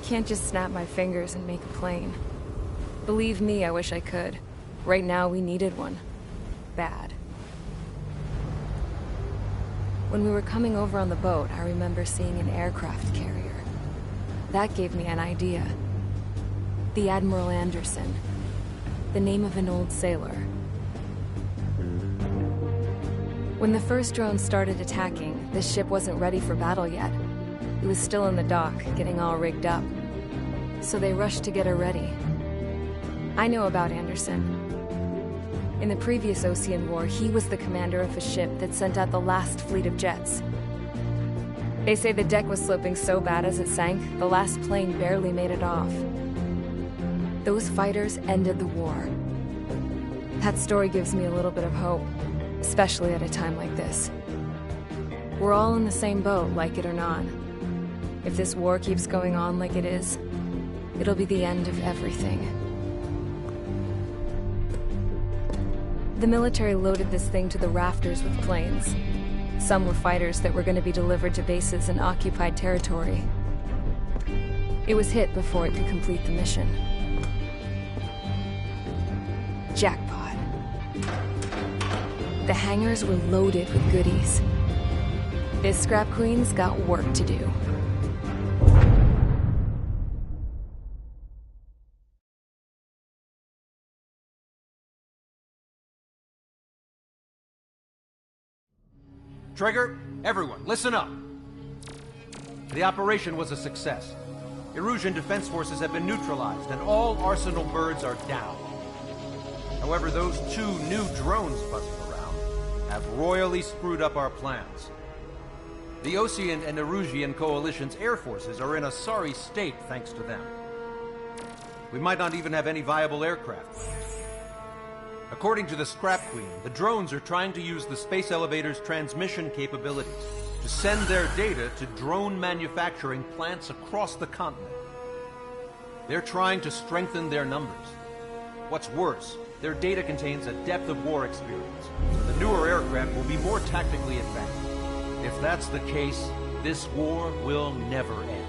can't just snap my fingers and make a plane. Believe me, I wish I could. Right now, we needed one. Bad. When we were coming over on the boat, I remember seeing an aircraft carrier. That gave me an idea. The Admiral Anderson. The name of an old sailor. When the first drone started attacking, the ship wasn't ready for battle yet. It was still in the dock, getting all rigged up. So they rushed to get her ready. I know about Anderson. In the previous Ocean War, he was the commander of a ship that sent out the last fleet of jets. They say the deck was sloping so bad as it sank, the last plane barely made it off. Those fighters ended the war. That story gives me a little bit of hope, especially at a time like this. We're all in the same boat, like it or not. If this war keeps going on like it is, it'll be the end of everything. The military loaded this thing to the rafters with planes. Some were fighters that were going to be delivered to bases in occupied territory. It was hit before it could complete the mission. Jackpot. The hangars were loaded with goodies. This Scrap Queen's got work to do. Trigger, everyone, listen up. The operation was a success. Erusian defense forces have been neutralized, and all Arsenal birds are down. However, those 2 new drones buzzing around have royally screwed up our plans. The Ocean and Erusian coalition's air forces are in a sorry state thanks to them. We might not even have any viable aircraft. According to the Scrap Queen, the drones are trying to use the space elevator's transmission capabilities to send their data to drone manufacturing plants across the continent. They're trying to strengthen their numbers. What's worse, their data contains a depth of war experience, so the newer aircraft will be more tactically advanced. If that's the case, this war will never end.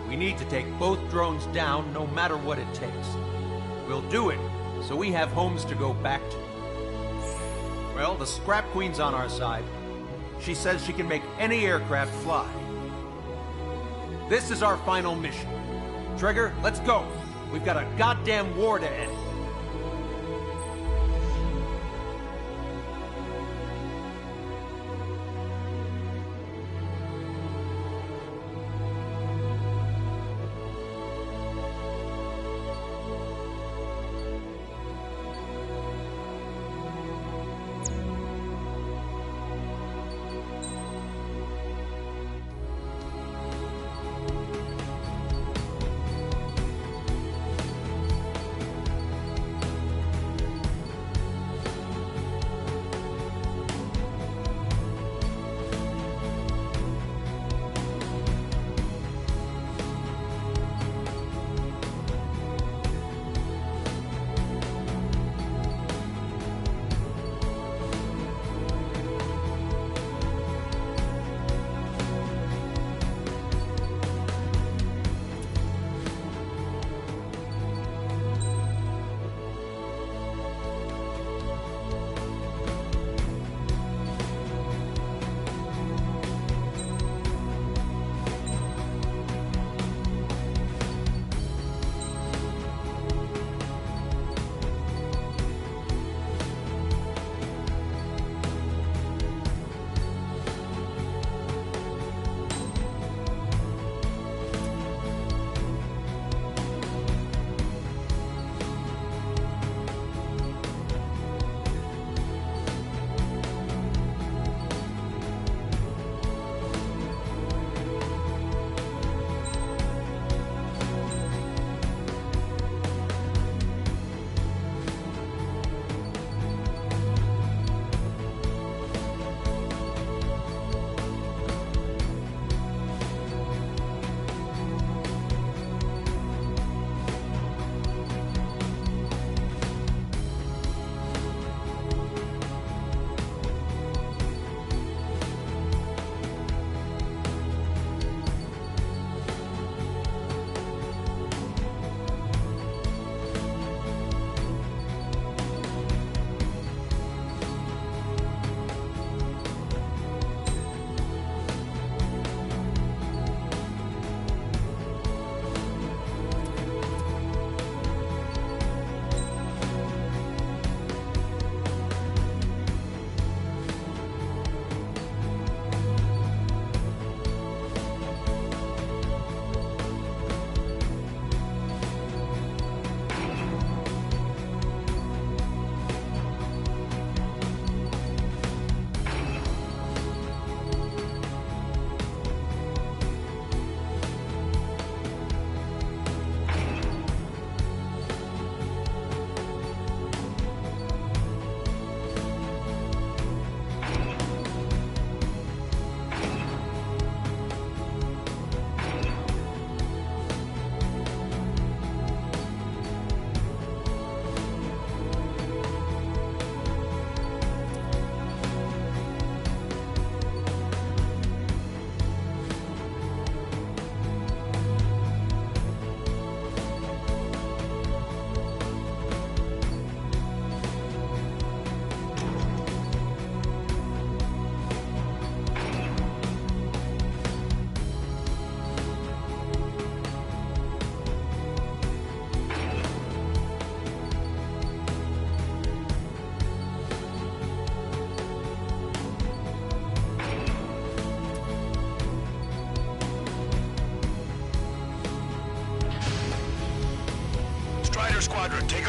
We need to take both drones down no matter what it takes. We'll do it so we have homes to go back to. Well, the Scrap Queen's on our side. She says she can make any aircraft fly. This is our final mission. Trigger, let's go. We've got a goddamn war to end.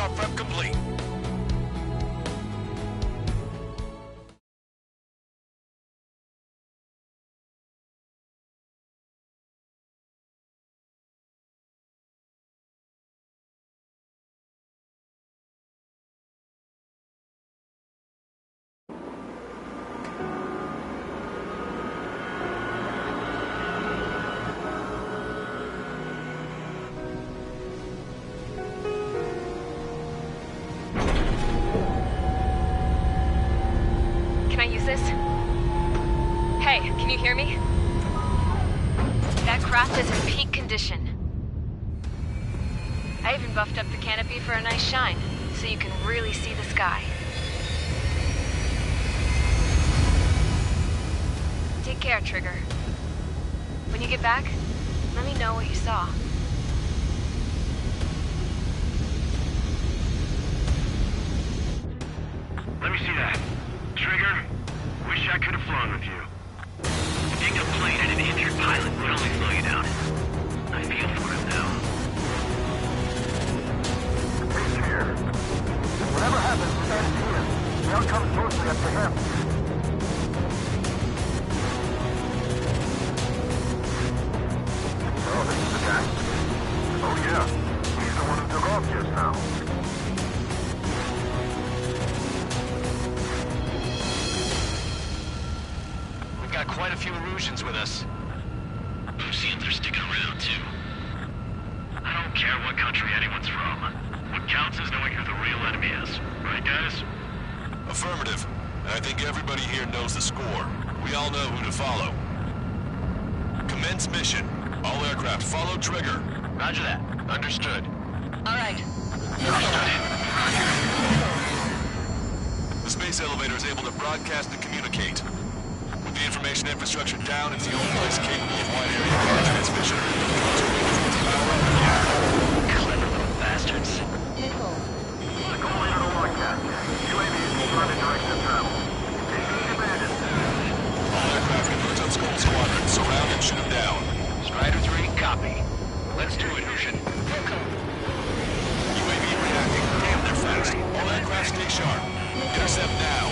Takeoff prep complete. Can I use this? Hey, can you hear me? That craft is in peak condition. I even buffed up the canopy for a nice shine, so you can really see the sky. Take care, Trigger. When you get back, let me know what you saw. Let me see that. Trigger, wish I could have flown with you. Being a plane and an injured pilot would only slow you down. I feel for him now. Take care. Whatever happens, we gotta see him. The outcome's mostly up to him. Oh, this is the guy. Oh yeah, he's the one who took off just now. Got quite a few Erusians with us. Lucians are sticking around, too. I don't care what country anyone's from. What counts is knowing who the real enemy is. Right, guys? Affirmative. And I think everybody here knows the score. We all know who to follow. Commence mission. All aircraft follow Trigger. Roger that. Understood. All right. Understood. The space elevator is able to broadcast and communicate. With the information infrastructure down, it's the only place capable of wide area power transmission. Power up. Clever little bastards. Nickel. Go into the forecast. UAVs will run in direction of travel. Taking advantage. All aircraft converge on Skull Squadron. Surround and shoot them down. Strider 3, copy. Let's do it, Lucian. UAV reacting. Damn, they're fast. All aircraft stay sharp. Intercept now.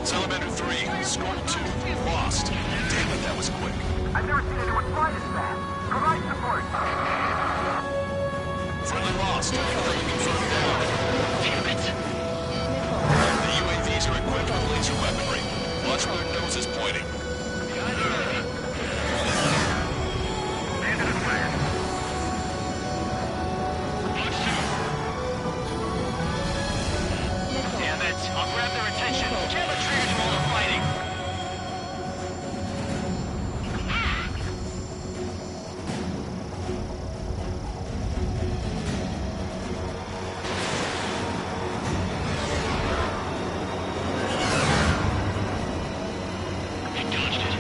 Salamander 3, Scorn 2, lost. Damn it, that was quick. I've never seen anyone fly this fast. Provide support. Friendly lost. Friendly confirmed down. Damn it. The UAVs are equipped with laser weaponry. Watch where their nose is pointing. Landed and flared. Damn it. I'll grab their attention. Jam the triggers while they're fighting. He dodged it.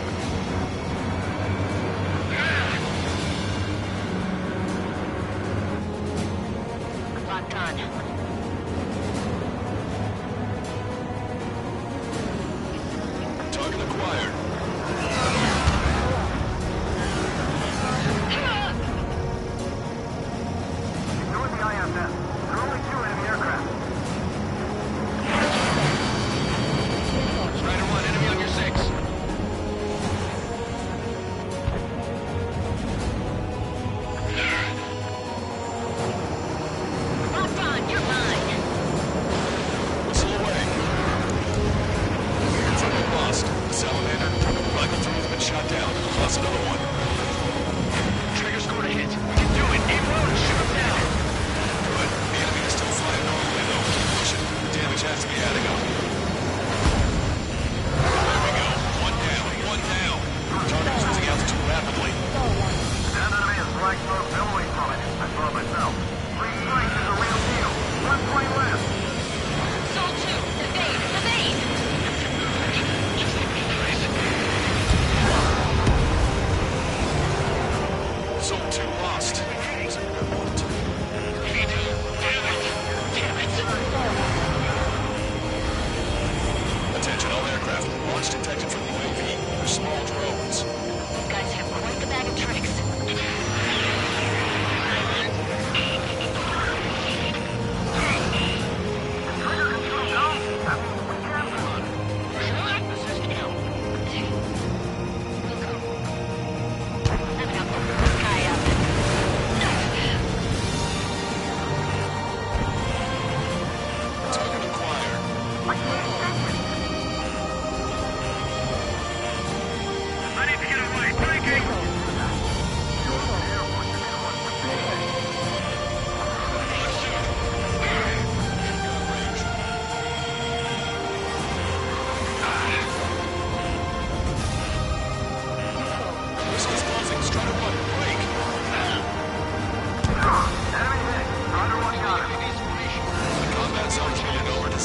Locked on.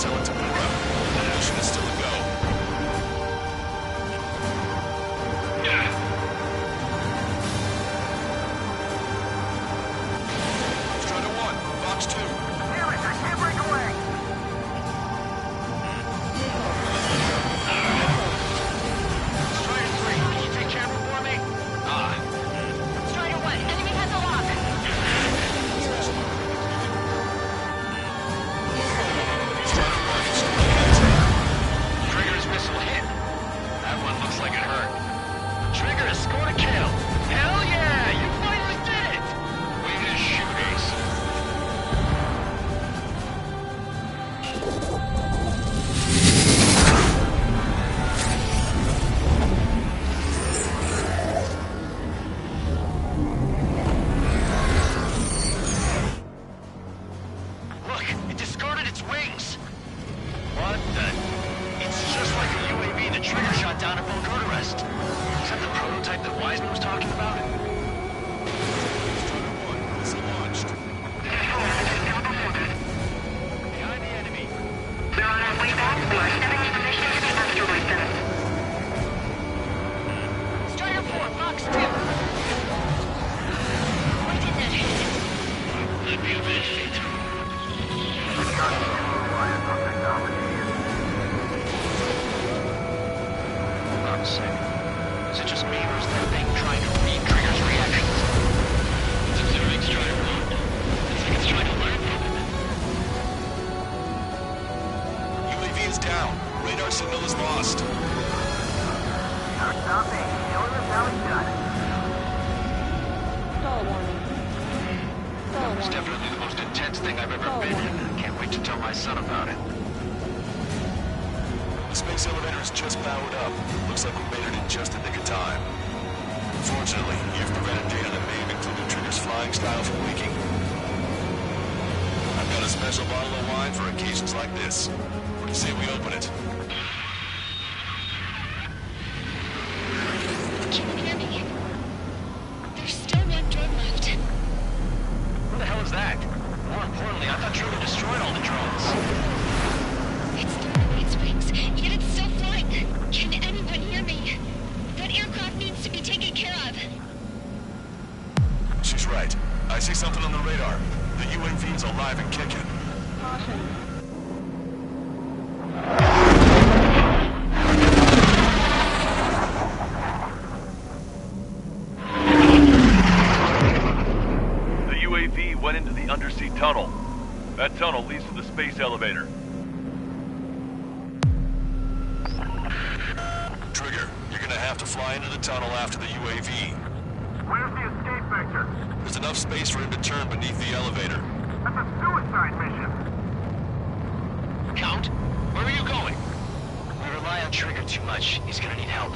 sell it to Mura. The mission is still a go. Strider 1, Fox 2. Damn it, I can't break away! Strider 3, can you take camera for me? Strider 1, enemy has a lock. Trigger's missile hit. That one looks like it hurt. Trigger has scored a kill. Hell yeah! You finally did it! Way to shoot, Ace. Look, it discarded its wings. What the? It's just like the UAV the Trigger shot down at Bulgardarest. Is that the prototype that Wiseman was talking about? Strider 1, missile launched. Behind the enemy. They're on our way back. We are sending information to the asteroid belt. Strider 4, Fox 2. Why did that hit? I'd be avenged, pt3. Hold on a sec. Is it just me or is that thing trying to read Trigger's reactions? It's observing Strider 1. It's like it's trying to learn from it. UAV is down. Radar signal is lost. No stopping. Killing the valley shot. Stall warning. Stall It's warning. definitely the most intense thing I've ever been in. Can't wait to tell my son about it. The space elevator is just powered up. Looks like we made it in just the nick of time. Fortunately, you've prevented data that may have included Trigger's flying style from leaking. I've got a special bottle of wine for occasions like this. What do you say we open it? Can you hear me? There's still one drone left. What the hell is that? More importantly, I thought Trigger destroyed all the drones. It's thrown away its wings, yet it's still flying. Can anyone hear me? That aircraft needs to be taken care of. She's right. I see something on the radar. The UAV is alive and kicking. Caution. The UAV went into the undersea tunnel. That tunnel leads to the space elevator. Trigger, you're gonna have to fly into the tunnel after the UAV. Where's the escape vector? There's enough space for him to turn beneath the elevator. That's a suicide mission. Count, where are you going? We rely on Trigger too much. He's gonna need help.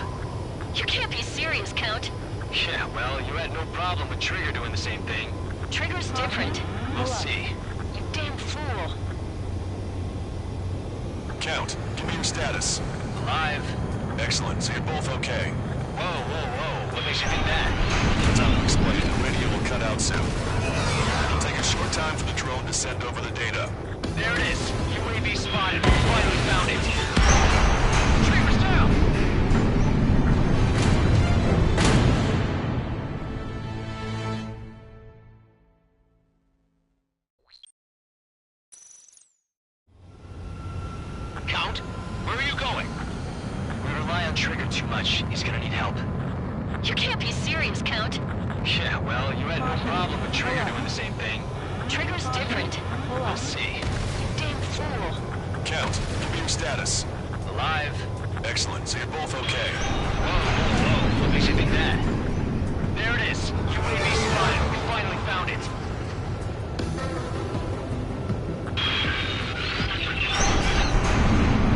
You can't be serious, Count. Yeah, well, you had no problem with Trigger doing the same thing. Trigger's different. We'll see. You damn fool. Count, give me your status. Alive. Excellent, so you're both okay. Whoa, whoa, whoa. What makes you think that? Time to explain. The radio will cut out soon. It'll take a short time for the drone to send over the data. There it is. UAV spotted. We finally found it. Trigger's down. Count, where are you going? We rely on Trigger too much. He's gonna need help. You can't be serious, Count. Yeah, well, you had no problem with Trigger doing the same thing. Trigger's different. We'll see. You damn fool. Count, give me your status. Alive. Excellent, so you're both okay. Whoa, whoa, whoa. What makes you think that? There it is. UAV spotted. We finally found it.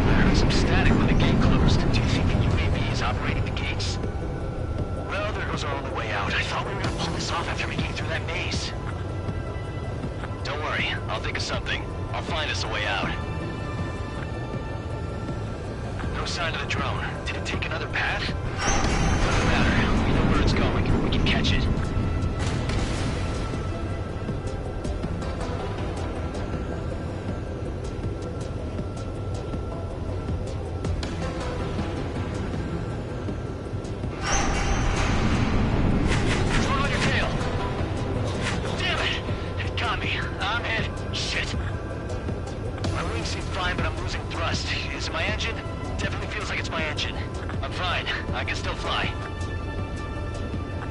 I heard some static when the gate closed. Do you think the UAV is operating the gates? Well, there goes our only way out. I thought we were gonna pull this off after making it through that maze. Don't worry. I'll think of something. I'll find us a way out. No sign of the drone. Did it take another path? Doesn't matter. We know where it's going. We can catch it. seem fine, but I'm losing thrust. Is it my engine? Definitely feels like it's my engine. I'm fine. I can still fly.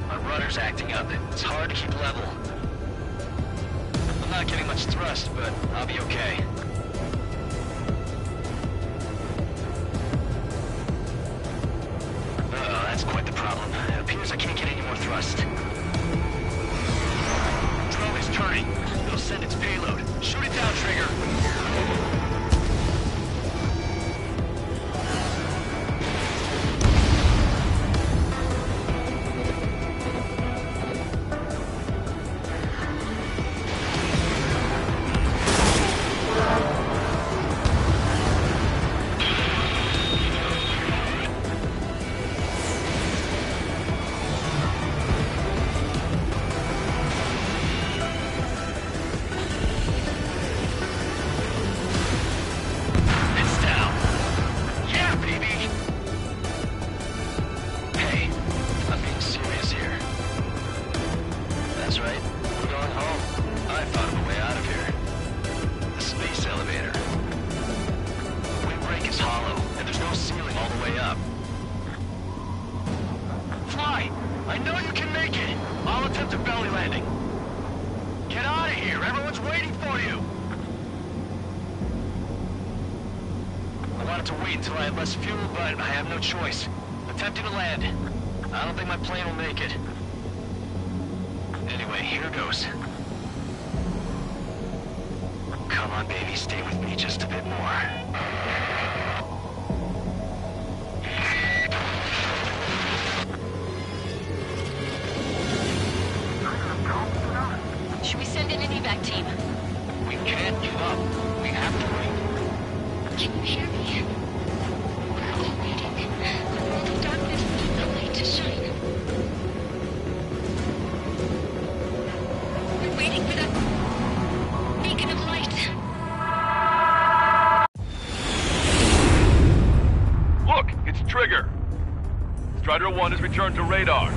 My rudder's acting up. It's hard to keep level. I'm not getting much thrust, but I'll be okay. Uh-oh, that's quite the problem. It appears I can't get any more thrust. Drone is turning. It'll send its payload. Shoot it down, Trigger. Choice. Attempting to land. I don't think my plane will make it. Anyway, here goes. Come on, baby, stay with me just a bit more. Should we send in an evac team? We can't give up. We have to wait. Can you hear me? We're all waiting. A world of darkness, a light to shine. We're waiting for that beacon of light. Look, it's Trigger. Strider 1 has returned to radar.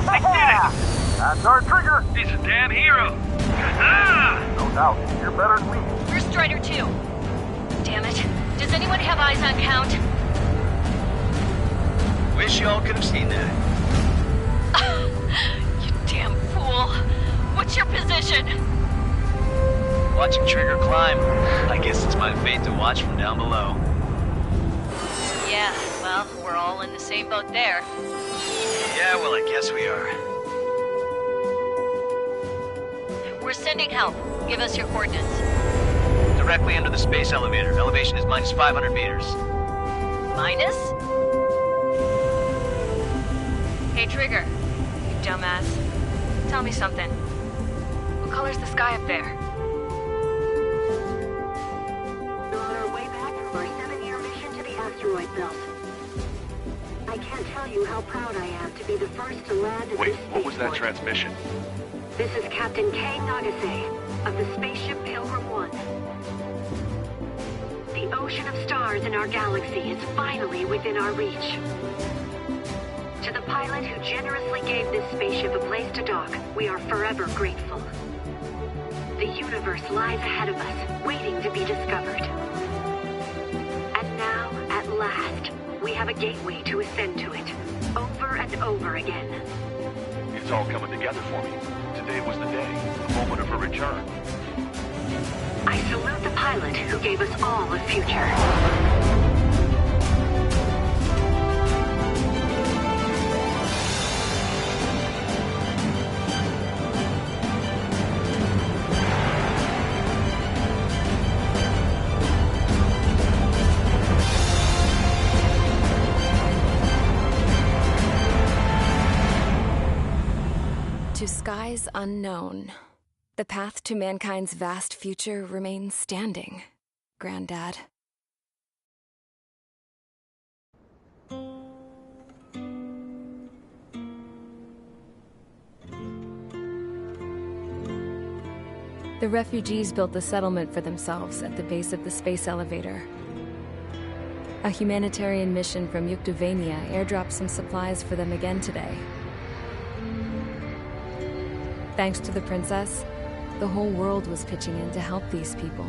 I did it! That's our Trigger! He's a damn hero. No doubt, you're better than me. We're Strider 2. Damn it. Does anyone have eyes on Count? Wish y'all could have seen that. You damn fool. What's your position? Watching Trigger climb. I guess it's my fate to watch from down below. Yeah, well, we're all in the same boat there. Yeah, well, I guess we are. We're sending help. Give us your coordinates. Directly under the space elevator. Elevation is minus 500 meters. Minus? Hey, Trigger. You dumbass. Tell me something. What color's the sky up there? We're on our way back from our 7-year mission to the asteroid belt. I can't tell you how proud I am to be the first to land at Wait, this what was that spaceport. transmission? This is Captain Kay Nagase of the spaceship Pilgrim 1. The ocean of stars in our galaxy is finally within our reach. To the pilot who generously gave this spaceship a place to dock, we are forever grateful. The universe lies ahead of us, waiting to be discovered. And now, at last, we have a gateway to ascend to it, over and over again. It's all coming together for me. Today was the day, the moment of her return. I salute the pilot who gave us all a future. To skies unknown, the path to mankind's vast future remains standing, Granddad. The refugees built the settlement for themselves at the base of the space elevator. A humanitarian mission from Yuktovania airdropped some supplies for them again today. Thanks to the princess, the whole world was pitching in to help these people.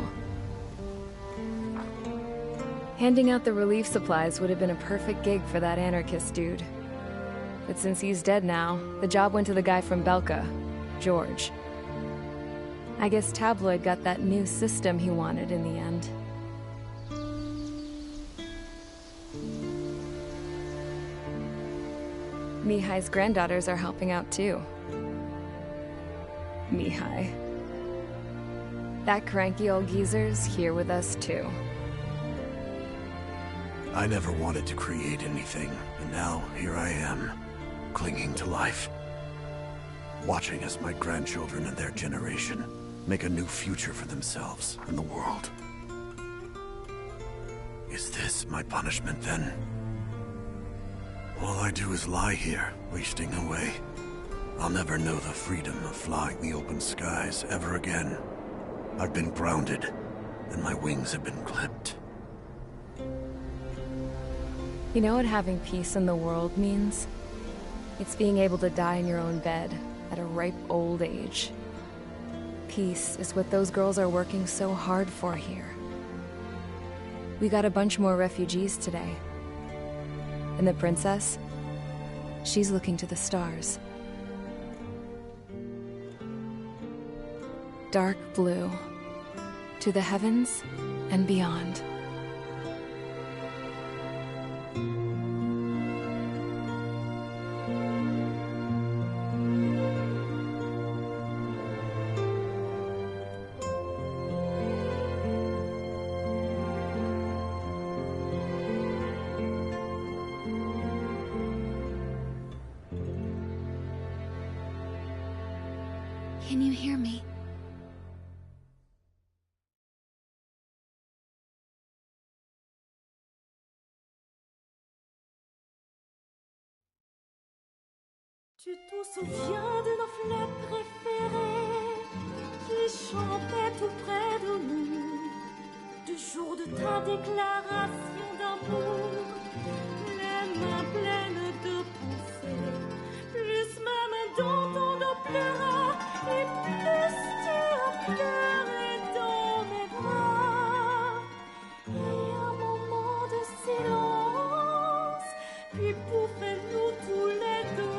Handing out the relief supplies would have been a perfect gig for that anarchist dude. But since he's dead now, the job went to the guy from Belka, George. I guess Tabloid got that new system he wanted in the end. Mihai's granddaughters are helping out too. Mihai. That cranky old geezer's here with us too. I never wanted to create anything, and now here I am, clinging to life. Watching as my grandchildren and their generation make a new future for themselves and the world. Is this my punishment then? All I do is lie here, wasting away. I'll never know the freedom of flying the open skies ever again. I've been grounded, and my wings have been clipped. You know what having peace in the world means? It's being able to die in your own bed at a ripe old age. Peace is what those girls are working so hard for here. We got a bunch more refugees today. And the princess? She's looking to the stars. Dark blue. To the heavens and beyond. Can you hear me? Tu te souviens de nos fleurs préférées qui chantaient tout près de nous, du jour de ta déclaration d'amour, les mains pleines de pensées, plus même dans ton dos pleura, et plus tu as pleuré dans mes bras. Et un moment de silence, puis pouffez-nous tous les deux.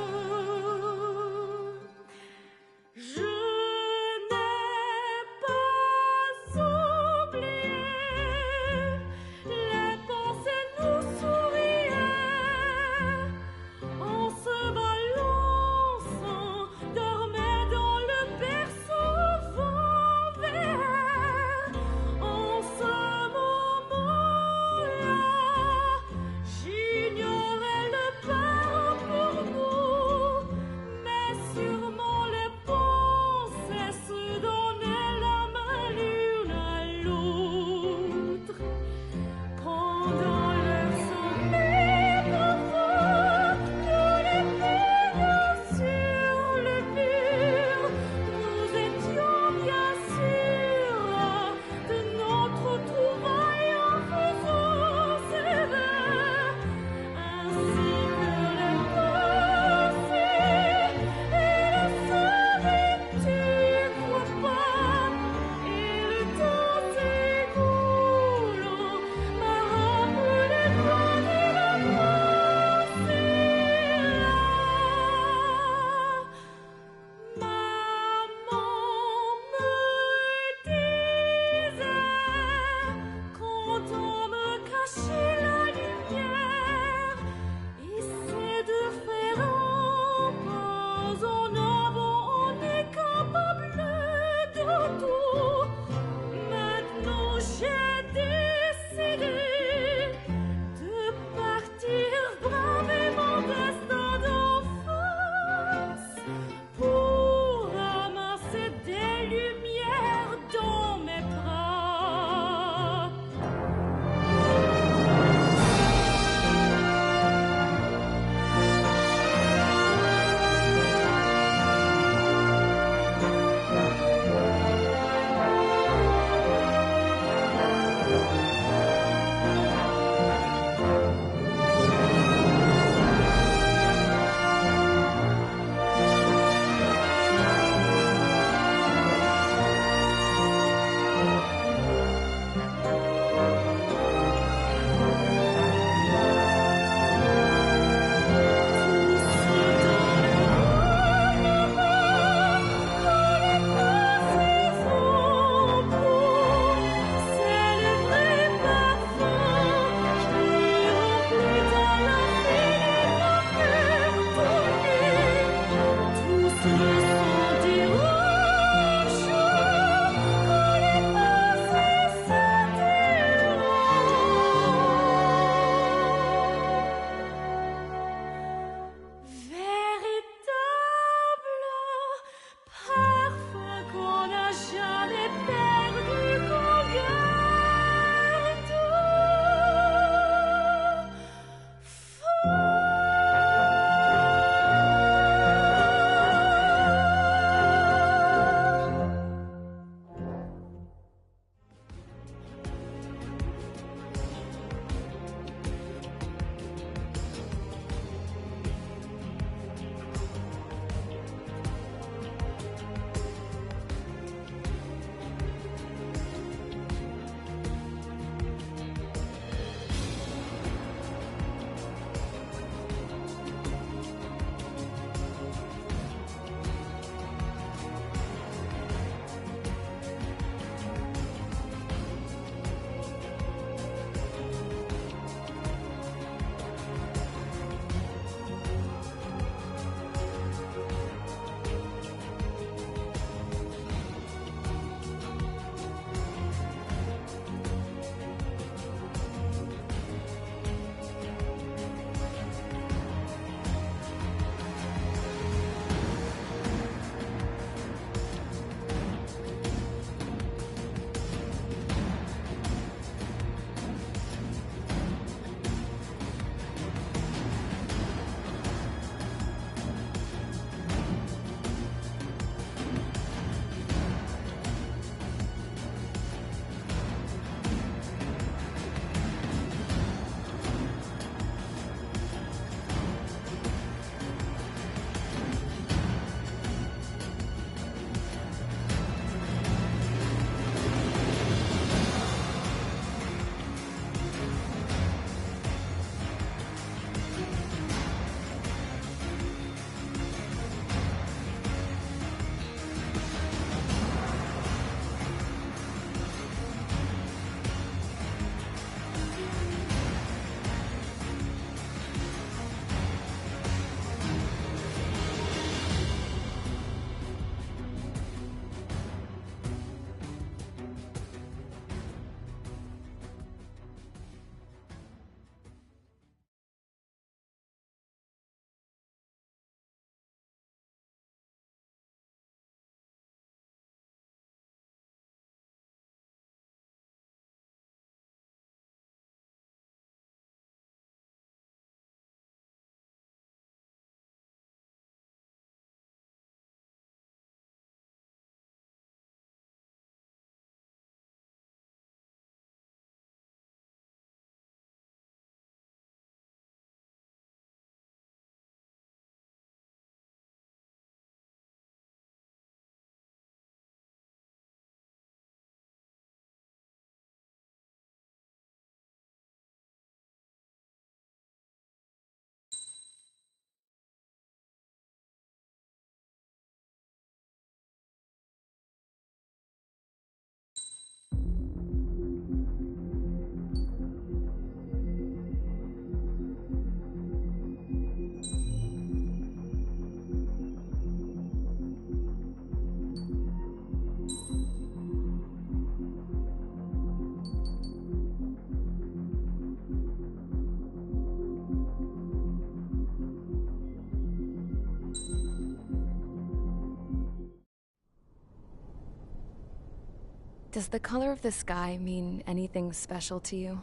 Does the color of the sky mean anything special to you?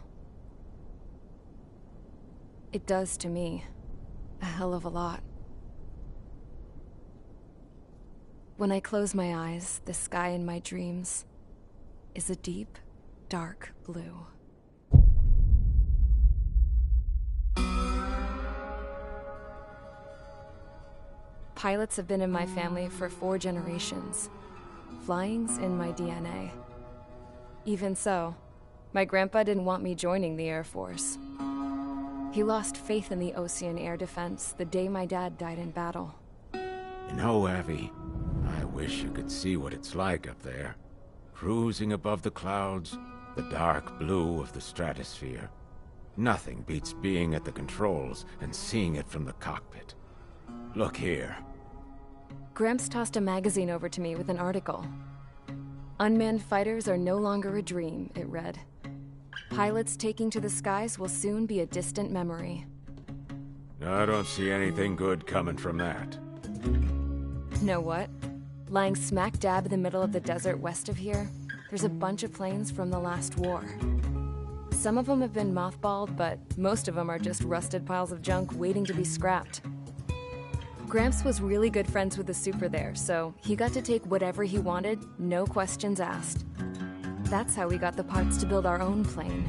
It does to me. A hell of a lot. When I close my eyes, the sky in my dreams is a deep, dark blue. Pilots have been in my family for 4 generations. Flying's in my DNA. Even so, my grandpa didn't want me joining the Air Force. He lost faith in the Ocean Air Defense the day my dad died in battle. You know, Abby, I wish you could see what it's like up there. Cruising above the clouds, the dark blue of the stratosphere. Nothing beats being at the controls and seeing it from the cockpit. Look here. Gramps tossed a magazine over to me with an article. Unmanned fighters are no longer a dream, it read. Pilots taking to the skies will soon be a distant memory. I don't see anything good coming from that. Know what? Lying smack dab in the middle of the desert west of here, there's a bunch of planes from the last war. Some of them have been mothballed, but most of them are just rusted piles of junk waiting to be scrapped. Gramps was really good friends with the super there, so he got to take whatever he wanted, no questions asked. That's how we got the parts to build our own plane.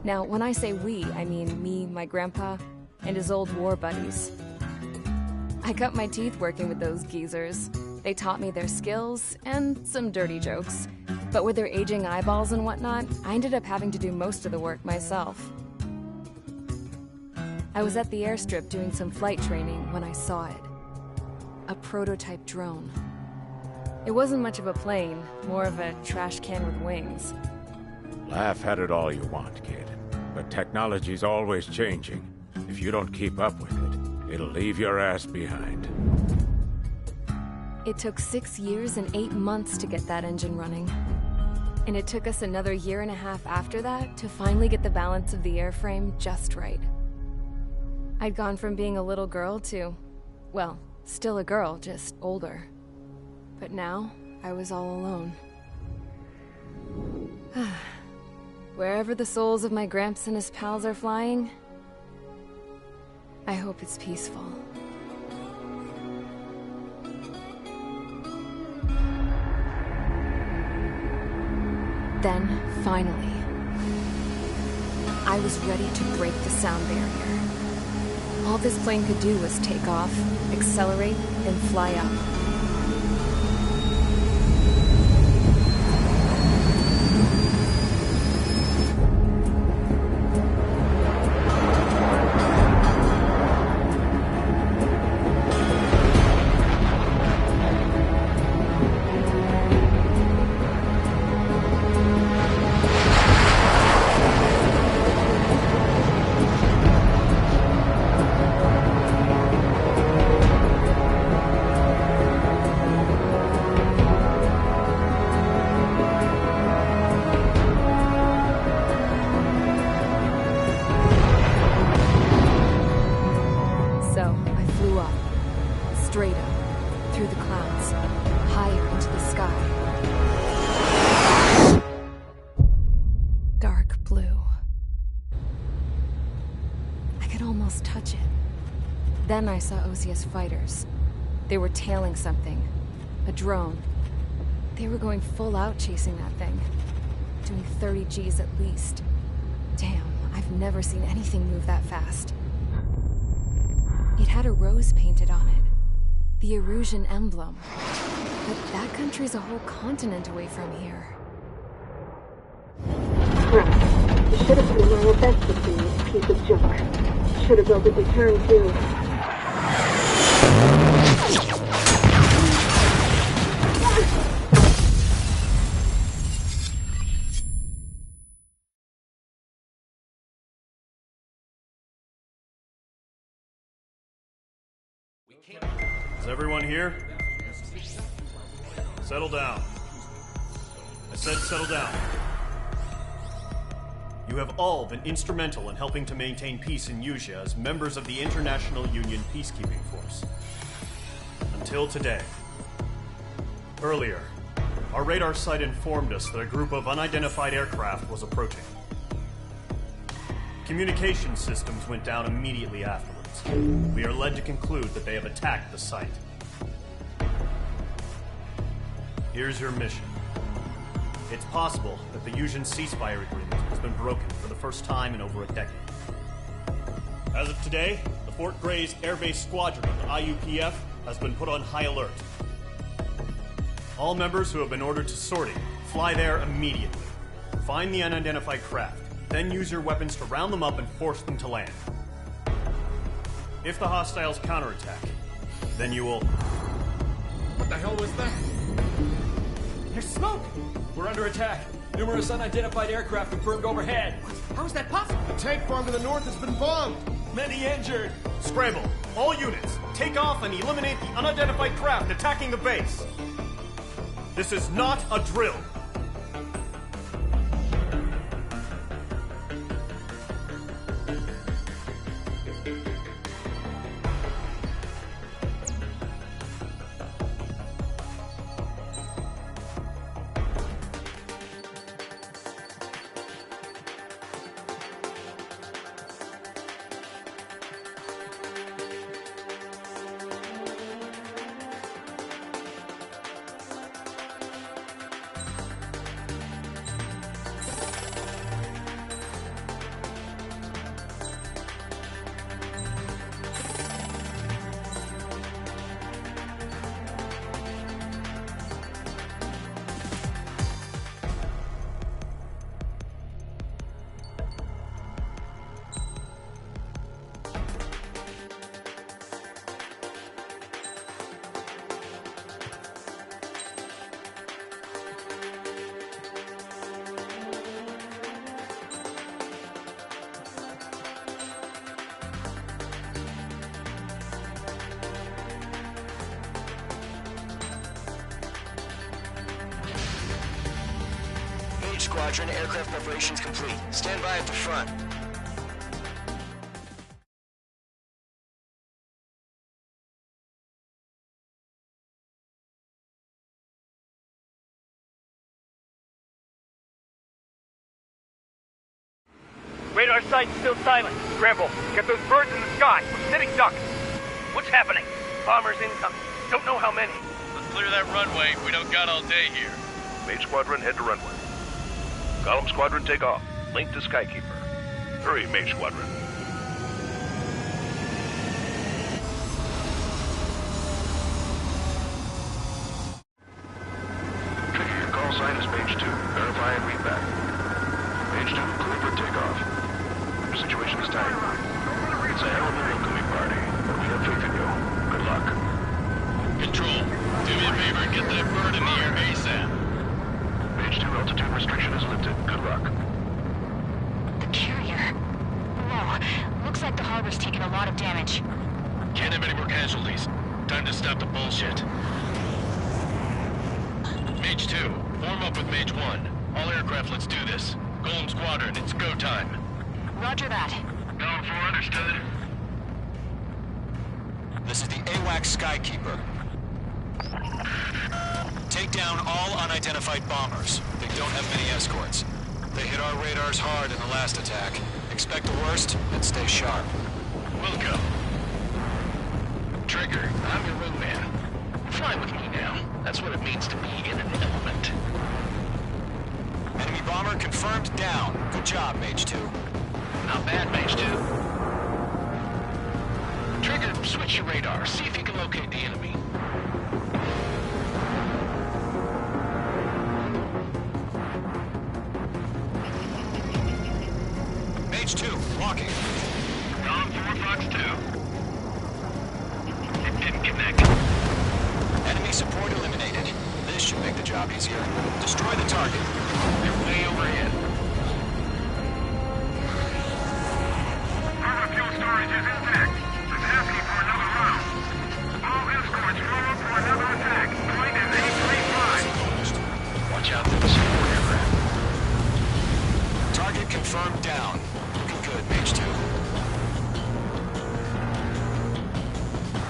Now, when I say we, I mean me, my grandpa, and his old war buddies. I cut my teeth working with those geezers. They taught me their skills, and some dirty jokes. But with their aging eyeballs and whatnot, I ended up having to do most of the work myself. I was at the airstrip doing some flight training when I saw it. A prototype drone. It wasn't much of a plane, more of a trash can with wings. Laugh at it all you want, kid. But technology's always changing. If you don't keep up with it, it'll leave your ass behind. It took 6 years and 8 months to get that engine running. And it took us another 1.5 years after that to finally get the balance of the airframe just right. I'd gone from being a little girl to, well, still a girl, just older. But now, I was all alone. Wherever the souls of my Gramps and his pals are flying, I hope it's peaceful. Then, finally, I was ready to break the sound barrier. All this plane could do was take off, accelerate, and fly up. Straight up, through the clouds, higher into the sky. Dark blue. I could almost touch it. Then I saw Osia's fighters. They were tailing something. A drone. They were going full out chasing that thing. Doing 30 Gs at least. Damn, I've never seen anything move that fast. It had a rose painted on it. The Erusian emblem. But that country's a whole continent away from here. Crap. You should have put in my best to see this piece of junk. Should have built a deterrent too. Is everyone here? Settle down. I said settle down. You have all been instrumental in helping to maintain peace in Usea as members of the International Union Peacekeeping Force. Until today. Earlier, our radar site informed us that a group of unidentified aircraft was approaching. Communication systems went down immediately afterwards. We are led to conclude that they have attacked the site. Here's your mission. It's possible that the Usean ceasefire agreement has been broken for the first time in over a decade. As of today, the Fort Gray's Air Base Squadron of the IUPF has been put on high alert. All members who have been ordered to sortie, fly there immediately. Find the unidentified craft, then use your weapons to round them up and force them to land. If the hostiles counterattack, then you will... What the hell was that? There's smoke! We're under attack. Numerous unidentified aircraft have burned overhead. What? How is that possible? A tank farm to the north has been bombed. Many injured. Scramble. All units, take off and eliminate the unidentified craft attacking the base. This is not a drill. Squadron, aircraft preparations complete. Stand by at the front. Radar site's still silent. Scramble. Get those birds in the sky. We're sitting ducks. What's happening? Bombers incoming. Don't know how many. Let's clear that runway. We don't got all day here. Mage Squadron, head to runway. Column Squadron, take off. Link to Skykeeper. Hurry, Mage Squadron. Trigger, your call sign is Mage 2. Verify and read back. Mage 2, clear for takeoff. Your situation is tight. It's a hell of a welcoming party, but we have faith in you. Good luck. Control, do me a favor and get that bird in the air ASAP. Mage 2, altitude restriction is lifted. Good luck. The carrier. Whoa. Looks like the harbor's taken a lot of damage. Can't have any more casualties. Time to stop the bullshit. Mage 2, form up with Mage 1. All aircraft, let's do this. Golem Squadron, it's go time. Roger that. Going for understood. This is the AWAC Skykeeper. Take down all unidentified bombers. They don't have many escorts. They hit our radars hard in the last attack. Expect the worst and stay sharp. We'll go. Trigger, I'm your wingman. Fly with me now. That's what it means to be in an element. Enemy bomber confirmed down. Good job, Mage 2. Not bad, Mage 2. Trigger, switch your radar. See if you can locate the enemy. Mage 2, walking. Column 4, Fox 2. It didn't connect. Enemy support eliminated. This should make the job easier. Destroy the target. They're way overhead. Harbor fuel storage is intact. It's asking for another round. All escorts roll up for another attack. Point is 835. Watch out for the support aircraft. Target confirmed down. Looking good, Mage 2.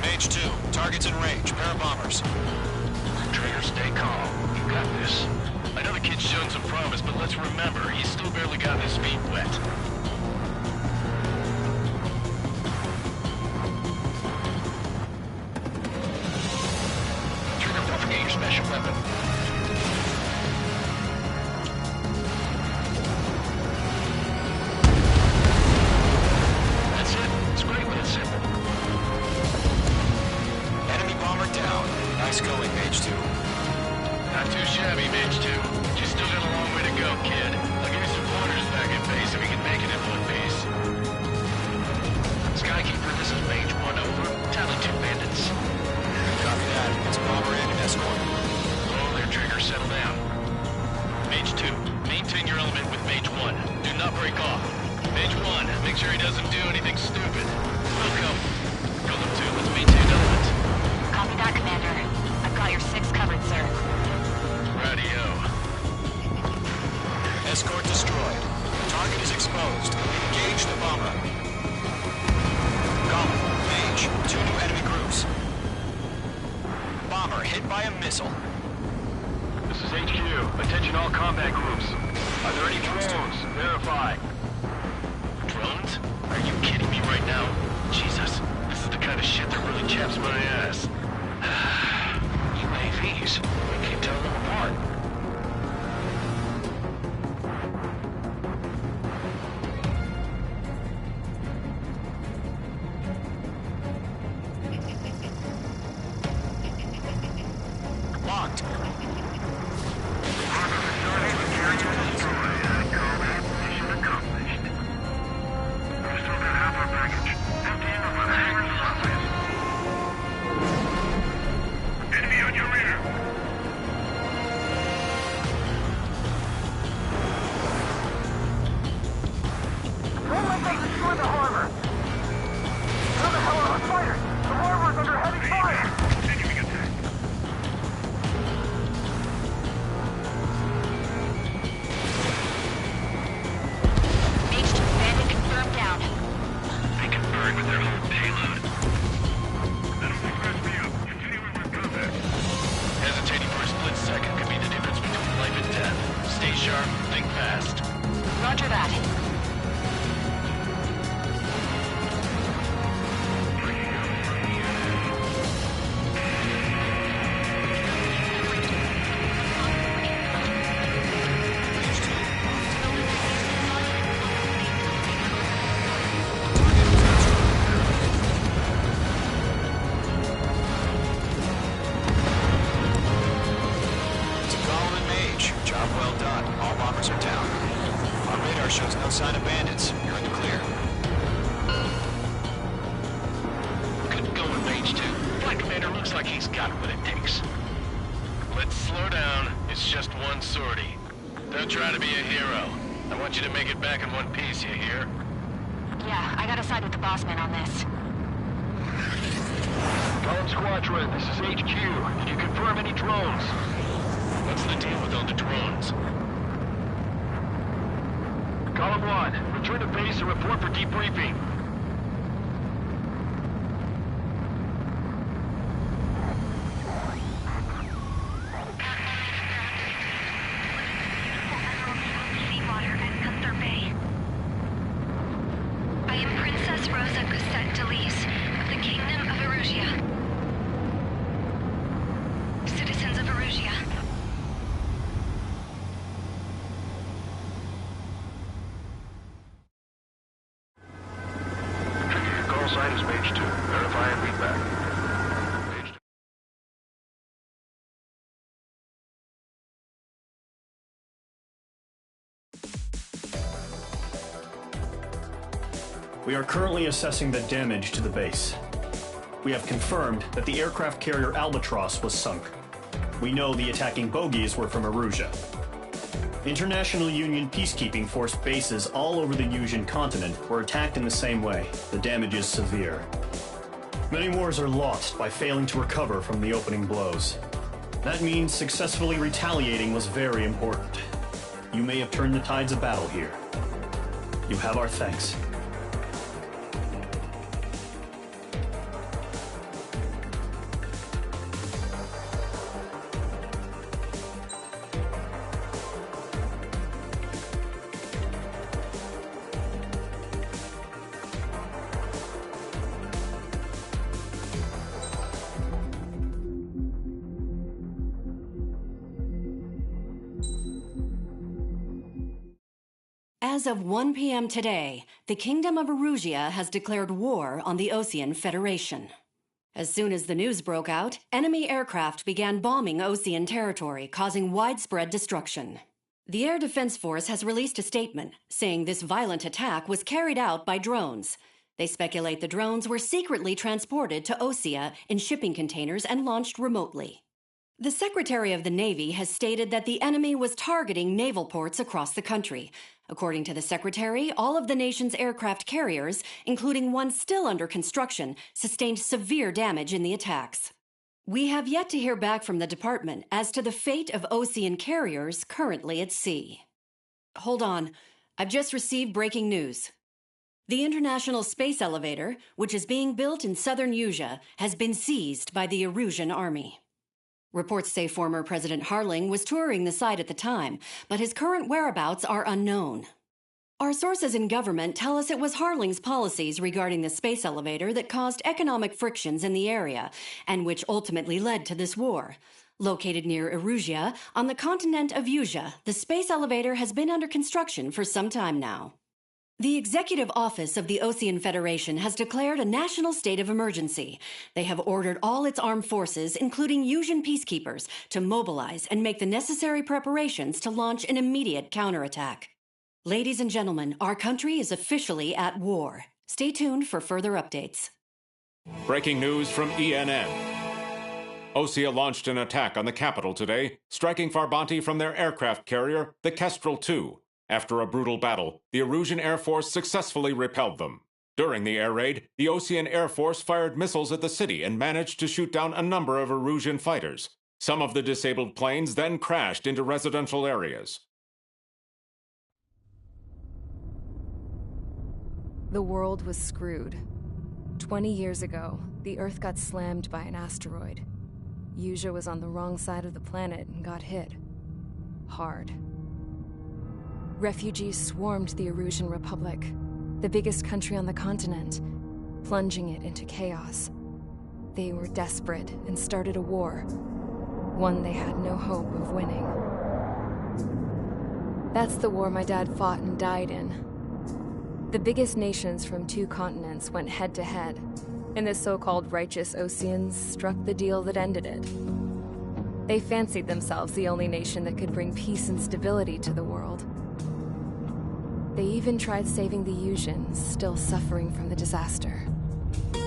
Mage 2, targets in range. Pair of bombers. Trigger, stay calm. You got this. I know the kid's shown some promise, but let's remember, he's still barely got his feet wet. Trigger, don't forget your special weapon. That's it. It's great when it's simple. Enemy bomber down. Nice going, Mage 2. Not too shabby, Mage 2. You still got a long way to go, kid. I'll give you some pointers back in base if we can make it in one piece. Skykeeper, this is Mage 1 over. Tally 2 bandits. Copy that. It's a bomber and an escort. Oh, there, Trigger. Settle down. Mage 2, maintain your element with Mage 1. Do not break off. Mage 1, make sure he doesn't do anything stupid. Welcome. Golem 2, let's maintain element. Copy that, Commander. I've got your 6 covered, sir. Radio. Escort destroyed. Target is exposed. Engage the bomber. Golem, Mage, 2 new enemy groups. Bomber hit by a missile. This is HQ. Attention all combat groups. Are there any drones? Verify. Drones? Are you kidding me right now? Jesus, this is the kind of shit that really chaps my ass. UAVs. We can't tell them apart. Locked. Roger that. Shows no sign of bandits. You're in the clear. Good going, Mage 2. Flight Commander looks like he's got what it takes. Let's slow down. It's just one sortie. Don't try to be a hero. I want you to make it back in one piece, you hear? Yeah, I gotta side with the boss man on this. Golem Squadron, this is HQ. Did you confirm any drones? What's the deal with all the drones? Column 1, return to base and report for debriefing. Seawater at Gunther Bay. I am Princess Rosa Gusset Delise of the Kingdom of Erusia. Citizens of Erusia. Sign is Mage 2. Verify and read back. Mage 2. We are currently assessing the damage to the base. We have confirmed that the aircraft carrier Albatross was sunk. We know the attacking bogies were from Erusia. International Union peacekeeping force bases all over the Yusian continent were attacked in the same way. The damage is severe. Many wars are lost by failing to recover from the opening blows. That means successfully retaliating was very important. You may have turned the tides of battle here. You have our thanks. As of 1 p.m. today, the Kingdom of Erusia has declared war on the Osean Federation. As soon as the news broke out, enemy aircraft began bombing Osean territory, causing widespread destruction. The Air Defense Force has released a statement saying this violent attack was carried out by drones. They speculate the drones were secretly transported to Osea in shipping containers and launched remotely. The Secretary of the Navy has stated that the enemy was targeting naval ports across the country. According to the Secretary, all of the nation's aircraft carriers, including one still under construction, sustained severe damage in the attacks. We have yet to hear back from the department as to the fate of Osean carriers currently at sea. Hold on. I've just received breaking news. The International Space Elevator, which is being built in southern Usea, has been seized by the Erusian Army. Reports say former President Harling was touring the site at the time, but his current whereabouts are unknown. Our sources in government tell us it was Harling's policies regarding the space elevator that caused economic frictions in the area, and which ultimately led to this war. Located near Erusia, on the continent of Usea, the space elevator has been under construction for some time now. The Executive Office of the Osean Federation has declared a national state of emergency. They have ordered all its armed forces, including Usian peacekeepers, to mobilize and make the necessary preparations to launch an immediate counterattack. Ladies and gentlemen, our country is officially at war. Stay tuned for further updates. Breaking news from ENN. Osea launched an attack on the capital today, striking Farbanti from their aircraft carrier, the Kestrel II. After a brutal battle, the Erusian Air Force successfully repelled them. During the air raid, the Osean Air Force fired missiles at the city and managed to shoot down a number of Erusian fighters. Some of the disabled planes then crashed into residential areas. The world was screwed. 20 years ago, the Earth got slammed by an asteroid. Usea was on the wrong side of the planet and got hit. Hard. Refugees swarmed the Erusian Republic, the biggest country on the continent, plunging it into chaos. They were desperate and started a war, one they had no hope of winning. That's the war my dad fought and died in. The biggest nations from 2 continents went head-to-head, and the so-called righteous Oseans struck the deal that ended it. They fancied themselves the only nation that could bring peace and stability to the world. They even tried saving the Usians, still suffering from the disaster.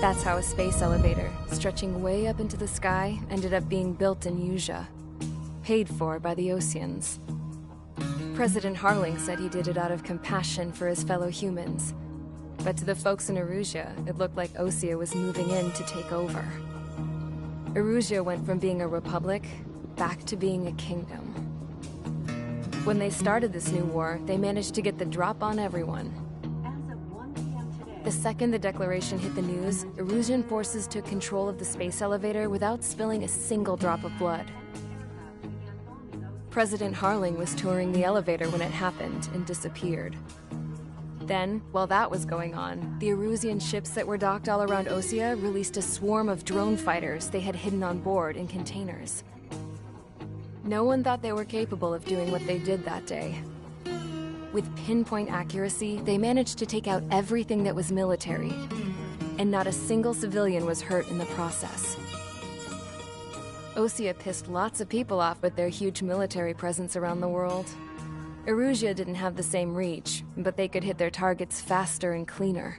That's how a space elevator, stretching way up into the sky, ended up being built in Usea, paid for by the Oseans. President Harling said he did it out of compassion for his fellow humans, but to the folks in Erusia, it looked like Osea was moving in to take over. Erusia went from being a republic back to being a kingdom. When they started this new war, they managed to get the drop on everyone. The second the declaration hit the news, Erusian forces took control of the space elevator without spilling a single drop of blood. President Harling was touring the elevator when it happened and disappeared. Then, while that was going on, the Erusian ships that were docked all around Osea released a swarm of drone fighters they had hidden on board in containers. No one thought they were capable of doing what they did that day. With pinpoint accuracy, they managed to take out everything that was military, and not a single civilian was hurt in the process. Osea pissed lots of people off with their huge military presence around the world. Erusia didn't have the same reach, but they could hit their targets faster and cleaner.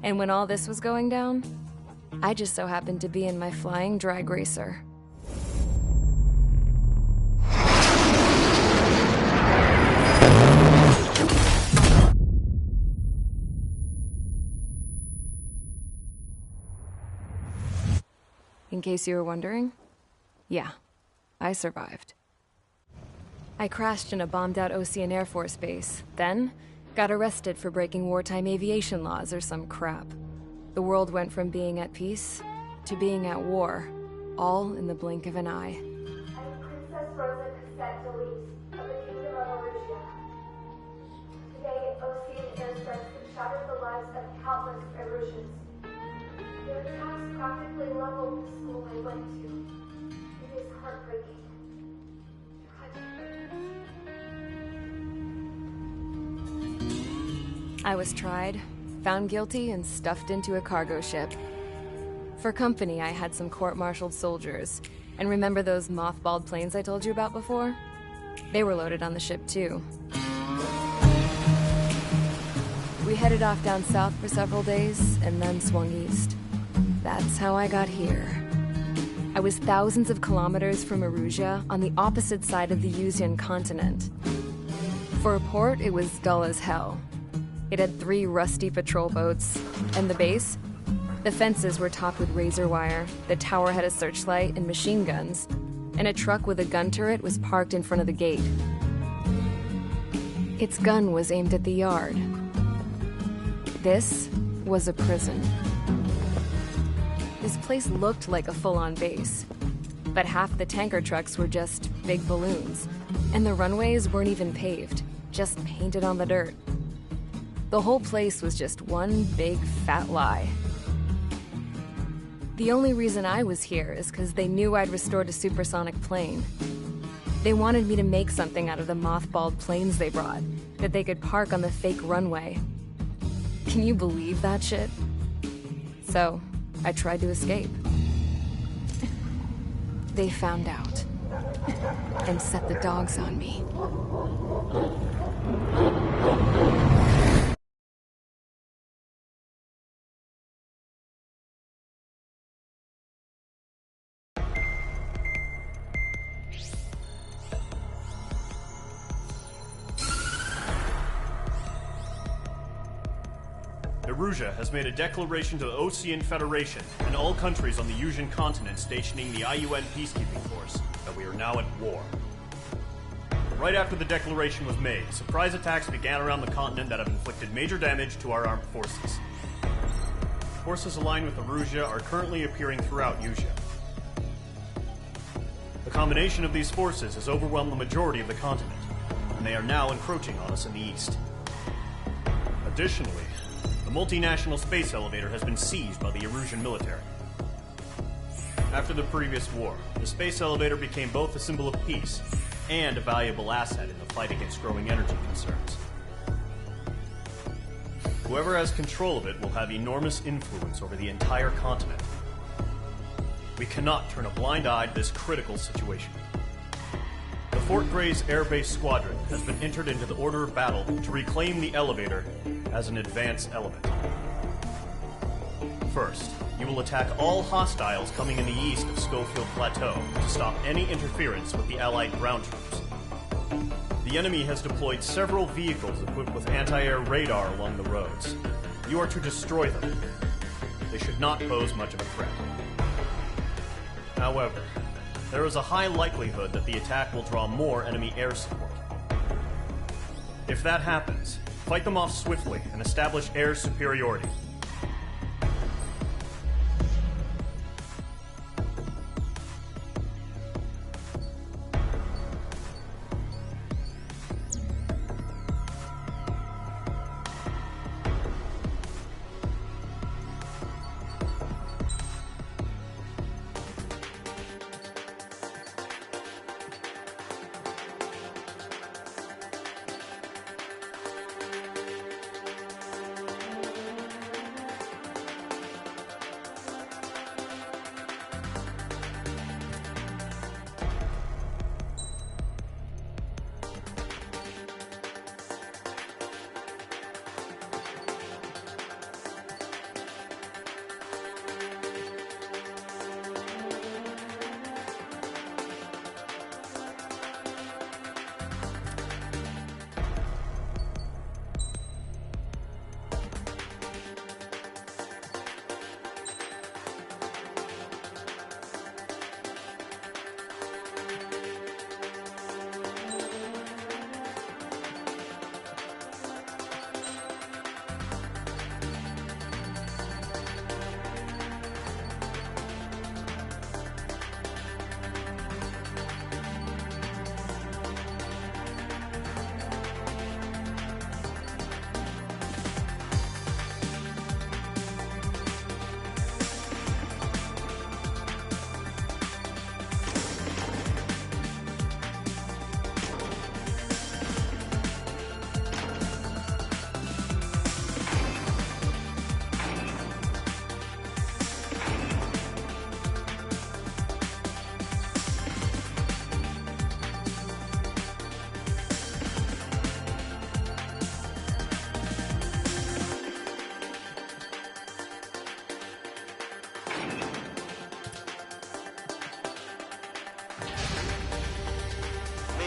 And when all this was going down, I just so happened to be in my flying drag racer. In case you were wondering, yeah, I survived. I crashed in a bombed-out Osean Air Force base. Then, Got arrested for breaking wartime aviation laws or some crap. The world went from being at peace to being at war, all in the blink of an eye. I'm Princess Rosa Cassette Delise of the Kingdom of Arusia. Today, Ocean airstrikes have shattered the lives of countless Erusians. Their attacks practically leveled the school I went to. It is heartbreaking. I was tried, found guilty, and stuffed into a cargo ship. For company, I had some court-martialed soldiers. And remember those mothballed planes I told you about before? They were loaded on the ship, too. We headed off down south for several days, and then swung east. That's how I got here. I was thousands of kilometers from Erusia, on the opposite side of the Yuzian continent. For a port, it was dull as hell. It had 3 rusty patrol boats, and the base? The fences were topped with razor wire, the tower had a searchlight and machine guns, and a truck with a gun turret was parked in front of the gate. Its gun was aimed at the yard. This was a prison. This place looked like a full-on base, but half the tanker trucks were just big balloons, and the runways weren't even paved, just painted on the dirt. The whole place was just one big fat lie. The only reason I was here is because they knew I'd restored a supersonic plane. They wanted me to make something out of the mothballed planes they brought, that they could park on the fake runway. Can you believe that shit? So, I tried to escape. They found out, and set the dogs on me. Erusia has made a declaration to the Ocean Federation and all countries on the Yuzian continent stationing the IUN peacekeeping force that we are now at war. Right after the declaration was made, surprise attacks began around the continent that have inflicted major damage to our armed forces. Forces aligned with Erusia are currently appearing throughout Yusia. The combination of these forces has overwhelmed the majority of the continent, and they are now encroaching on us in the east. Additionally, the multinational space elevator has been seized by the Erusian military. After the previous war, the space elevator became both a symbol of peace and a valuable asset in the fight against growing energy concerns. Whoever has control of it will have enormous influence over the entire continent. We cannot turn a blind eye to this critical situation. The Fort Gray's Air Base Squadron has been entered into the order of battle to reclaim the elevator as an advance element. First, you will attack all hostiles coming in the east of Schofield Plateau to stop any interference with the Allied ground troops. The enemy has deployed several vehicles equipped with anti-air radar along the roads. You are to destroy them. They should not pose much of a threat. However, there is a high likelihood that the attack will draw more enemy air support. If that happens, fight them off swiftly and establish air superiority.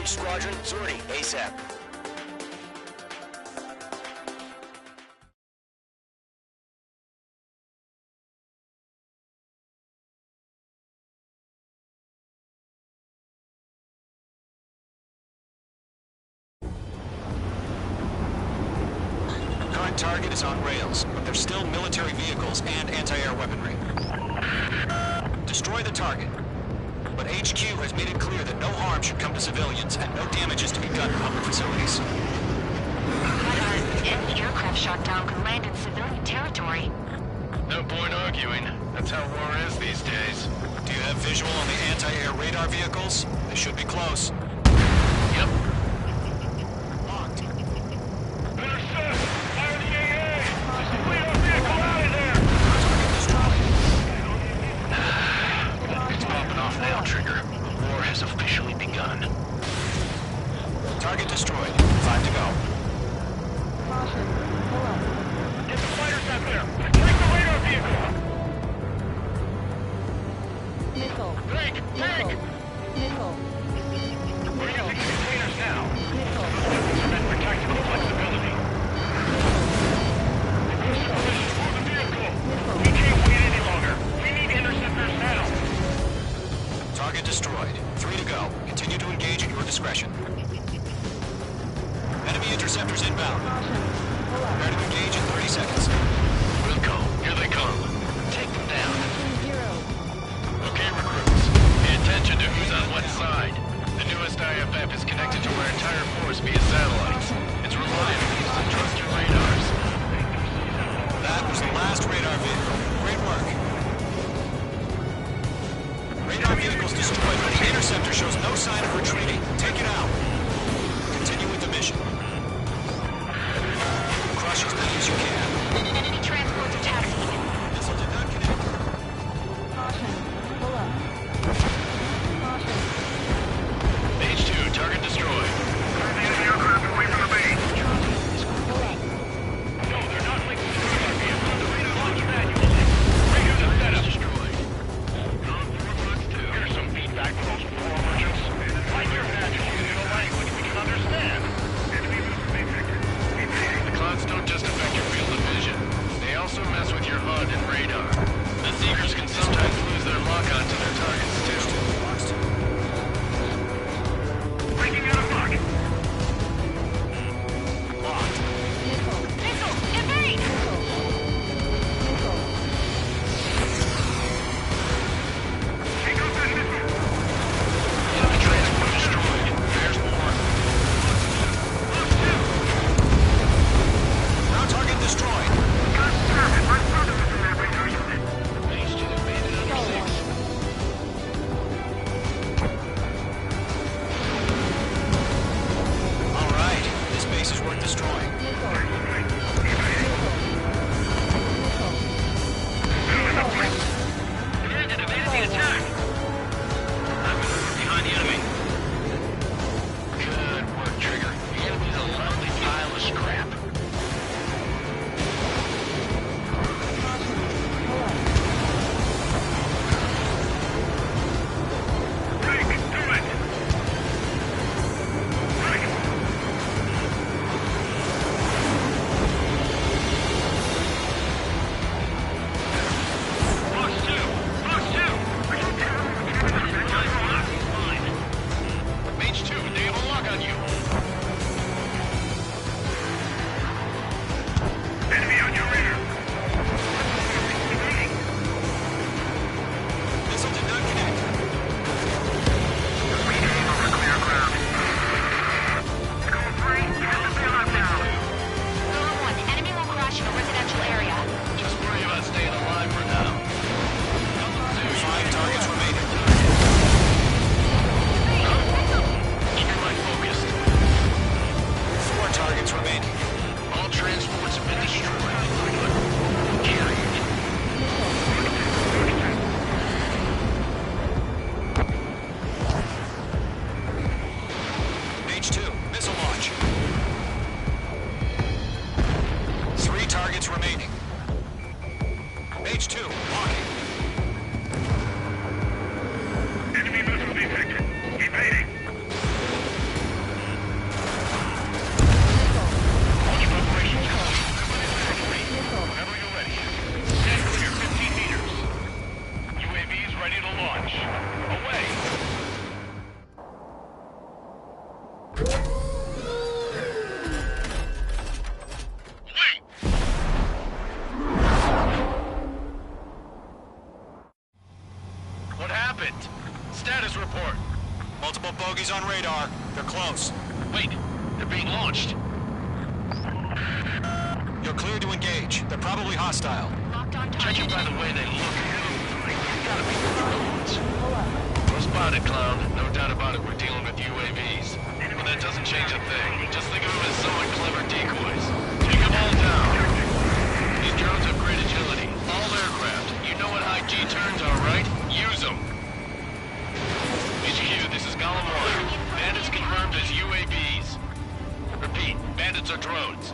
Each squadron, sortie, ASAP. Current target is on rails, but there's still military vehicles and anti-air weaponry. Destroy the target. But HQ has made it clear that no harm should come to civilians and no damage is to be done to public facilities. Any aircraft shot down could land in civilian territory. No point arguing. That's how war is these days. Do you have visual on the anti-air radar vehicles? They should be close. Yep. Locked. Intercept! Fire the AA! Just lead our vehicle out of there! It's popping off now, Trigger. The war has officially begun. Target destroyed. 5 to go. Get the fighters out there! Take the radar vehicle! Tank! We're using the containers now. Those are meant for tactical flexibility. Move the vehicle! We can't wait any longer. We need interceptors now. Target destroyed. 3 to go. Continue to engage at your discretion. Enemy interceptors inbound. Prepare to engage in 30 seconds. We'll go. Here they come. Take them down. Okay, recruits. Pay attention to who's on what side. The newest IFF is connected to our entire force via satellites. It's reliable, so trust your radars. That was the last radar vehicle. Great work. Radar vehicle's destroyed, but the interceptor shows no sign of retreating. Take it out. Continue with the mission. Crush as many as you can. Enemy transports are taxiing. Missile did not connect. H2, target destroyed. Enemy aircraft away from the base. No, they're not linking the radar vehicle. The radar launch manually. Radar the setup. Destroyed. Here's some feedback for those poor merchants. Find your patches using a language we can understand. The clouds don't just affect your field of vision. They also mess with your HUD and radar. The Seekers can sometimes lose their lock-on to their targets, too. Breaking out of lock. Locked. Missile! Evade! Take out that missile. Enemy transport destroyed. There's more. Ground target destroyed. Got target. My brother was in that radar unit. H2 made it under 6. All right. This base is worth destroying. Commanded, evaded the attack. I'm behind the enemy. Good work, Trigger. The enemy's a lovely pile of scrap. Break. Do it. Break. Box 2. Box 2. Are you telling me we can't Fine. Mage 2, they have a lock on you. enemy on your rear? Missile did not connect. We aim over clear ground. School 3, you have to bail out now. Zone 1, enemy will crash in a residential area. Just worry about staying alive for now. 5 targets remaining. Keep your mind focused. 4 targets remaining. All transports have been destroyed. Carry it. H2, missile launch. 3 targets remaining. H2, locking. Enemy missile detected. Evading. bogies on radar. They're close. Wait, they're being launched. You're cleared to engage. They're probably hostile. Judging by the way they look, it's gotta be drones. Well spotted, clown. No doubt about it, we're dealing with UAVs. But that doesn't change a thing. Just think of them as somewhat clever decoys. Take them all down. These drones have great agility. All aircraft. You know what high G turns are, right? Use them. HQ, this is Golem 1. Bandits confirmed as UAVs. Repeat, bandits are drones.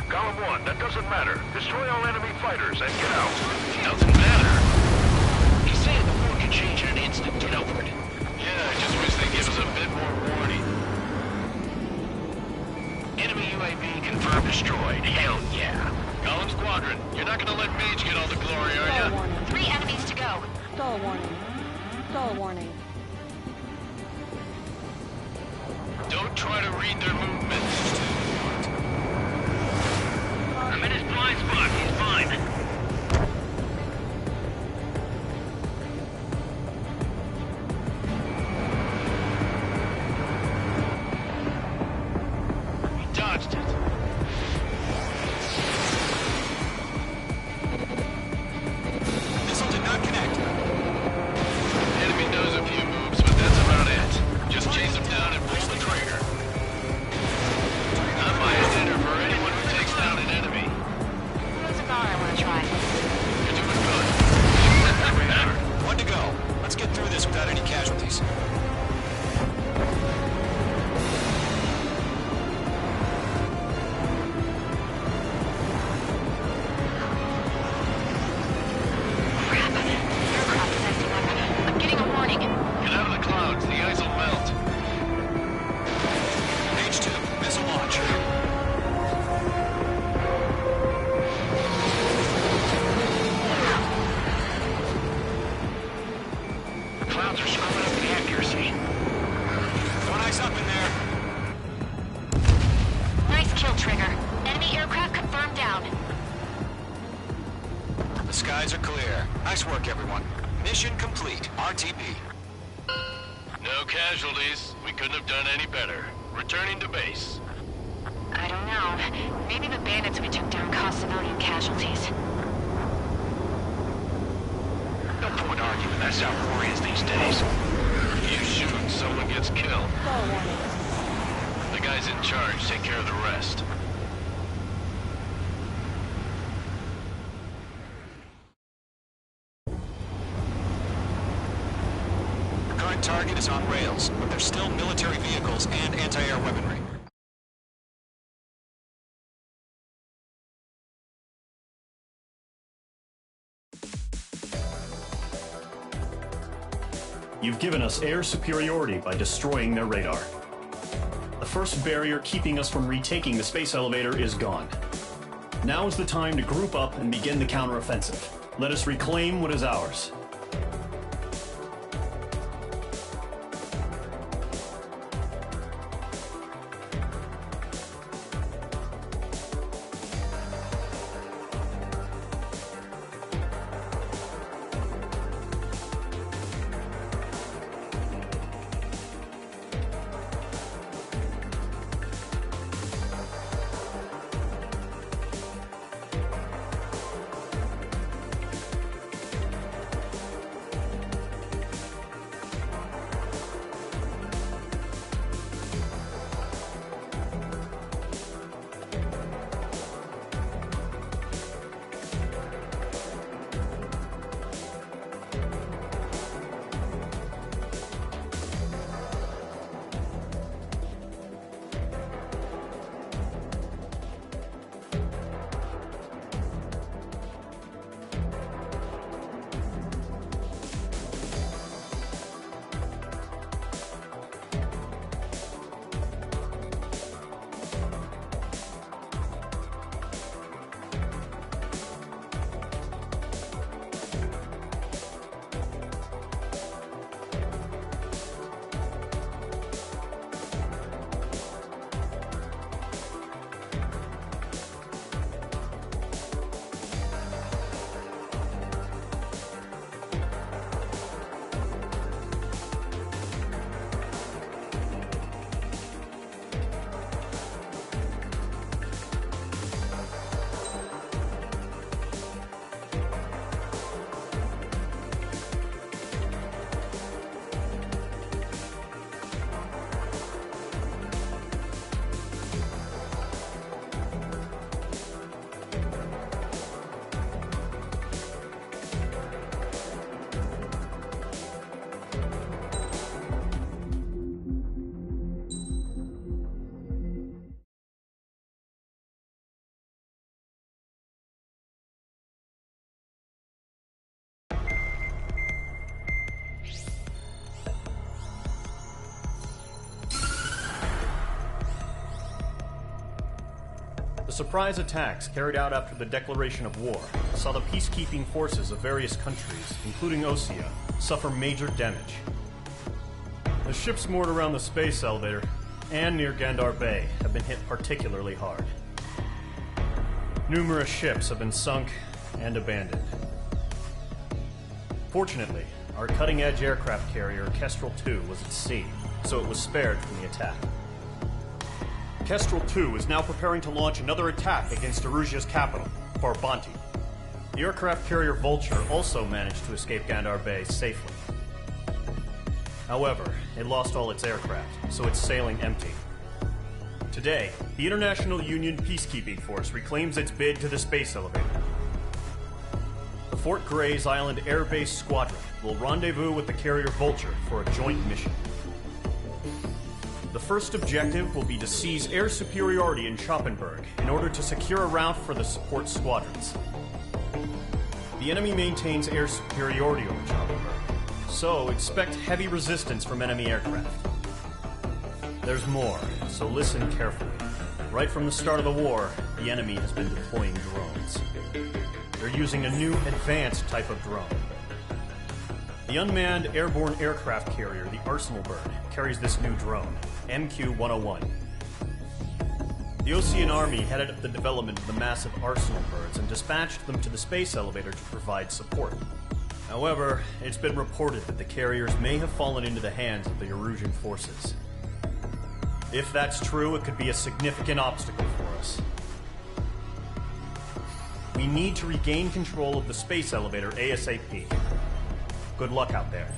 Golem 1, that doesn't matter. Destroy all enemy fighters and get out. Doesn't matter. He's saying the war could change in an instant. Get over it. Yeah, I just wish they'd give us a bit more warning. Enemy UAV confirmed destroyed. Hell yeah. Golem Squadron, you're not gonna let Mage get all the glory, are ya? 3 enemies to go. Stall warning. Stall warning. Don't try to read their movements. I'm in his blind spot. He's fine. He dodged it. Missile did not connect. The enemy knows a few moves, but that's about it. Just chase him down and pull the trigger. I'm my hitter for anyone who takes down an enemy. There's a bar I want to try. You're doing good. One to go. Let's get through this without any casualties. Aircraft is acting up. I'm getting a warning. Get out of the clouds. The ice will melt. Page 2, missile launch. The clouds are screwing up the accuracy. One eyes up in there. Nice kill, Trigger. Enemy aircraft confirmed down. The skies are clear. Nice work, everyone. Mission complete. RTB. No casualties. We couldn't have done any better. Returning to base. I don't know. Maybe the bandits we took down caused civilian casualties. No point arguing. That's how war is these days. You shoot, someone gets killed. Stall warning. The guys in charge take care of the rest. Current target is on rails, but there's still military vehicles and anti-air weaponry. You've given us air superiority by destroying their radar. The first barrier keeping us from retaking the space elevator is gone. Now is the time to group up and begin the counteroffensive. Let us reclaim what is ours. The surprise attacks carried out after the declaration of war saw the peacekeeping forces of various countries, including Osea, suffer major damage. The ships moored around the space elevator and near Gandar Bay have been hit particularly hard. Numerous ships have been sunk and abandoned. Fortunately, our cutting-edge aircraft carrier Kestrel 2 was at sea, so it was spared from the attack. Kestrel 2 is now preparing to launch another attack against Erusia's capital, Farbanti. The aircraft carrier Vulture also managed to escape Gandar Bay safely. However, it lost all its aircraft, so it's sailing empty. Today, the International Union Peacekeeping Force reclaims its bid to the space elevator. The Fort Gray's Island Air Base Squadron will rendezvous with the carrier Vulture for a joint mission. The first objective will be to seize air superiority in Schoppenberg in order to secure a route for the support squadrons. The enemy maintains air superiority over Schoppenberg, so expect heavy resistance from enemy aircraft. There's more, so listen carefully. Right from the start of the war, the enemy has been deploying drones. They're using a new advanced type of drone. The unmanned airborne aircraft carrier, the Arsenal Bird, carries this new drone, MQ-101. The Osean Army headed up the development of the massive Arsenal Birds and dispatched them to the space elevator to provide support. However, it's been reported that the carriers may have fallen into the hands of the Erusian forces. If that's true, it could be a significant obstacle for us. We need to regain control of the space elevator ASAP. Good luck out there.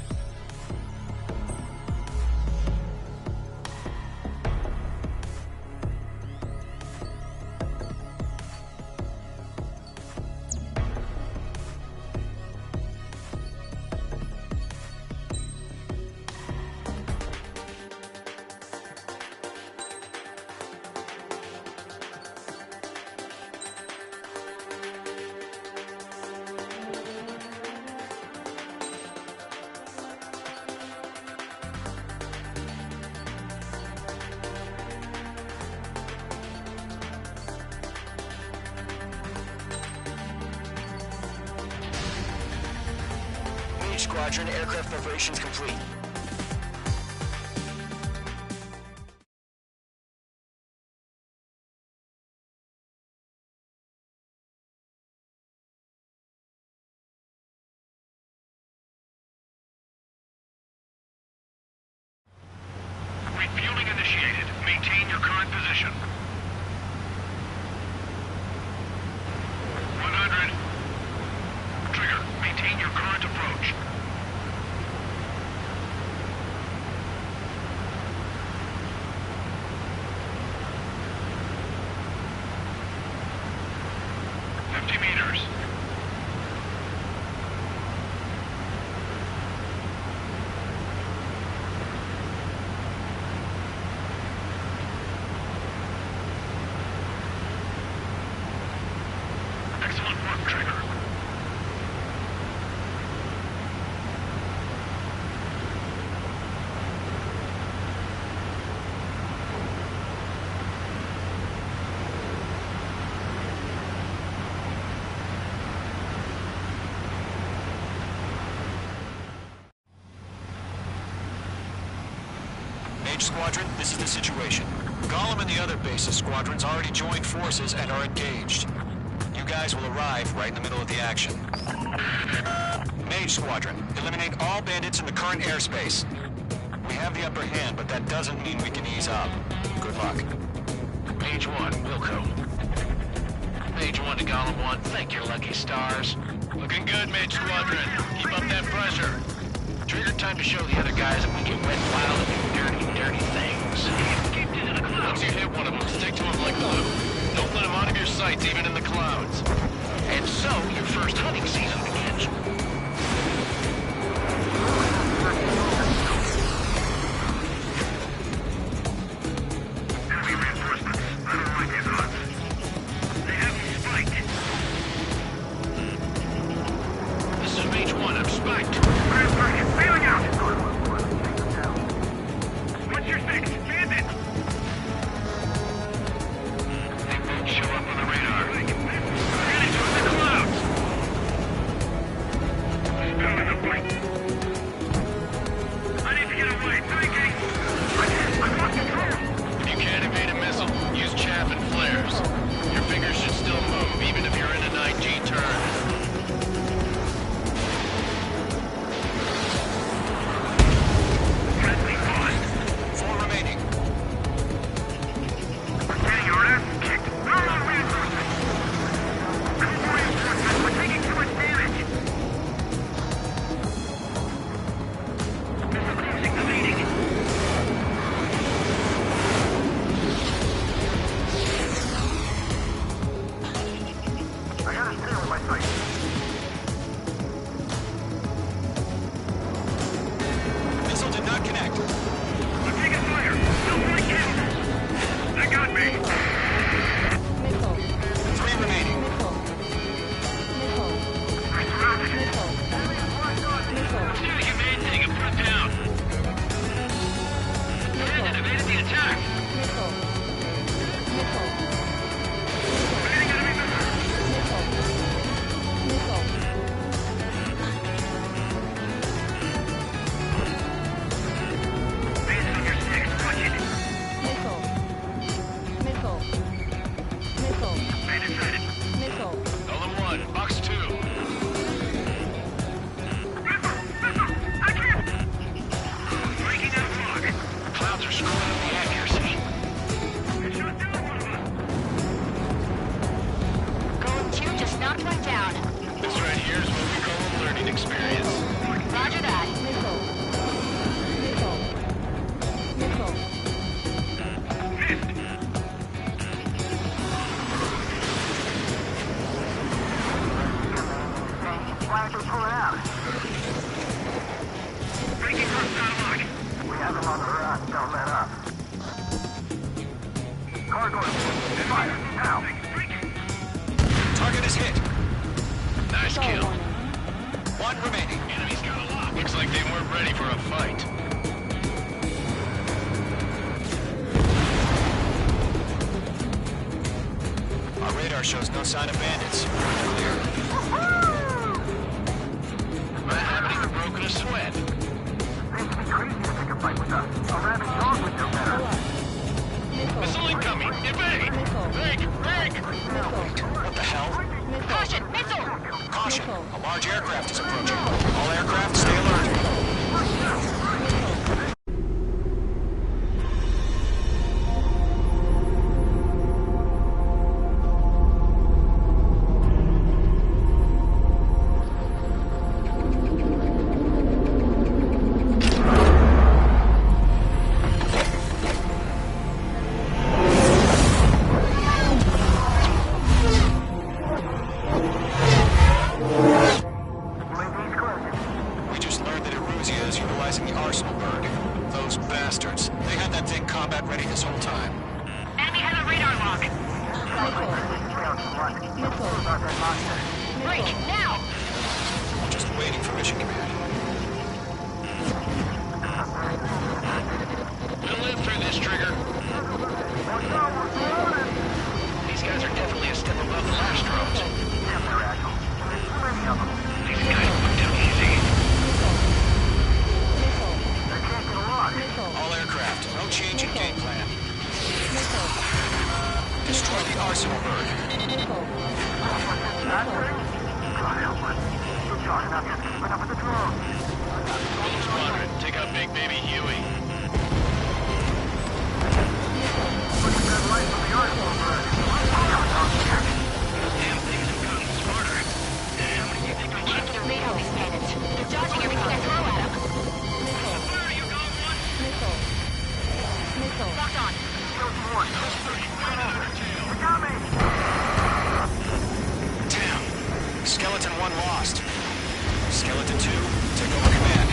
Squadron, aircraft preparations complete. Refueling initiated. Maintain your current position. 100. Trigger, maintain your current approach. 50 meters. Excellent work, Trigger. Squadron, this is the situation. Gollum and the other base's squadrons already joined forces and are engaged. You guys will arrive right in the middle of the action. Mage Squadron, eliminate all bandits in the current airspace. We have the upper hand, but that doesn't mean we can ease up. Good luck. Mage 1, Wilco. Mage 1 to Gollum 1, thank your lucky stars. Looking good, Mage Squadron. Keep up that pressure. Trigger time to show the other guys that we can wet wild and do dirty things. Escaped into the clouds. Once you hit one of them, stick to them like glue. Don't let them out of your sights, even in the clouds. And so, your first hunting season begins. Enemy reinforcements. I don't like these odds. They have me spiked. This is Mage 1, I'm spiked. Failing out! What's your fix? Bandit! They won't show up UAV down. This right here is what we call a learning experience. Roger that. Why don't you pull it out? Breaking hostile lock. We have him on the run. Don't let up. Cargo. Fire. Now. Target is hit. Nice kill. One remaining. Enemy's got a lock. Looks like they weren't ready for a fight. Our radar shows no sign of bandits. Clear. I haven't even broken a sweat. They should be crazy to pick a fight with us. A rabid dog would know better. Missile incoming! Evade! Break! What the hell? Caution! Missile! Caution! A large aircraft is approaching. All aircraft, stay alert. We just learned that Eruzia is utilizing the arsenal bird. Those bastards. They had that thing combat ready this whole time. Enemy has a radar lock. Break! Now! Just waiting for mission command. We'll live through this, Trigger. These guys are definitely a step above the last drones. These guys put down easy. All aircraft, no change in game plan. Destroy the arsenal bird. Golem Squadron, take out Big Baby Huey. Damn things have gotten smarter. How many do you think are left? Checking the radar these bandits. They're dodging everything I throw at them. Where are you going, one? Locked on. Damn. Skeleton 1 lost. Skeleton 2, take over command.